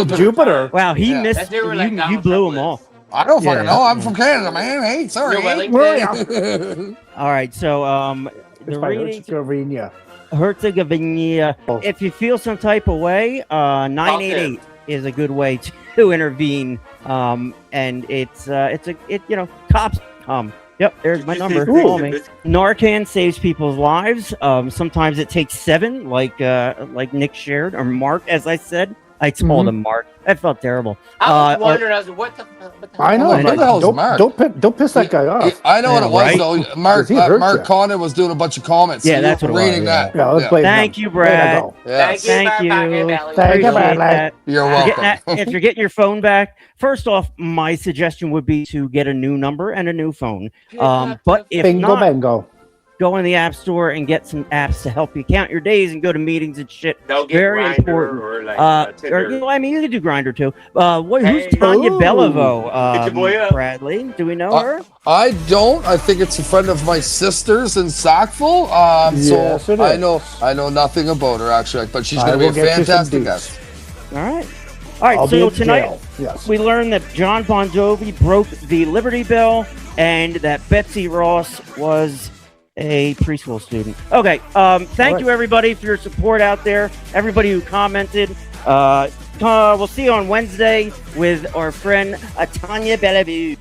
Speaker 3: Jupiter.
Speaker 5: Wow, he missed. You blew him off.
Speaker 4: I don't fucking know. I'm from Canada, man. Hey, sorry.
Speaker 5: All right, so the
Speaker 3: Herzegovina.
Speaker 5: Herzegovina. If you feel some type of way, 988 is a good way to intervene. And it's cops. Yep, there's my number. Call me. Narcan saves people's lives. Sometimes it takes 7, like Nick shared, or Mark, as I said. I called him Mark. That felt terrible.
Speaker 6: I was wondering, what the
Speaker 3: I know.
Speaker 4: What the hell is Mark?
Speaker 3: Don't piss that guy off.
Speaker 4: I know what it was, though. Mark Condon was doing a bunch of comments.
Speaker 5: Yeah, that's what it was.
Speaker 4: Reading that.
Speaker 3: Yeah, let's play.
Speaker 5: Thank you, Brad.
Speaker 6: Thank you.
Speaker 3: Thank you, Brad.
Speaker 4: You're welcome.
Speaker 5: If you're getting your phone back, first off, my suggestion would be to get a new number and a new phone. But if
Speaker 3: Bingo
Speaker 5: not,
Speaker 3: bango.
Speaker 5: go in the App Store and get some apps to help you count your days and go to meetings and shit.
Speaker 6: Don't get
Speaker 5: Very
Speaker 6: Grindr
Speaker 5: important.
Speaker 6: or like Tinder.
Speaker 5: You can do Grinder too. Who's Tanya Beliveau? Bradley, do we know her?
Speaker 4: I don't. I think it's a friend of my sister's in Sackville.
Speaker 3: Yes, it is.
Speaker 4: I know nothing about her actually, but she's going to be a fantastic guest.
Speaker 5: All right. So tonight we learned that John Bon Jovi broke the Liberty Bell and that Betsy Ross was a preschool student. Okay. Thank you, everybody, for your support out there. Everybody who commented. We'll see you on Wednesday with our friend Tanya Bellevue.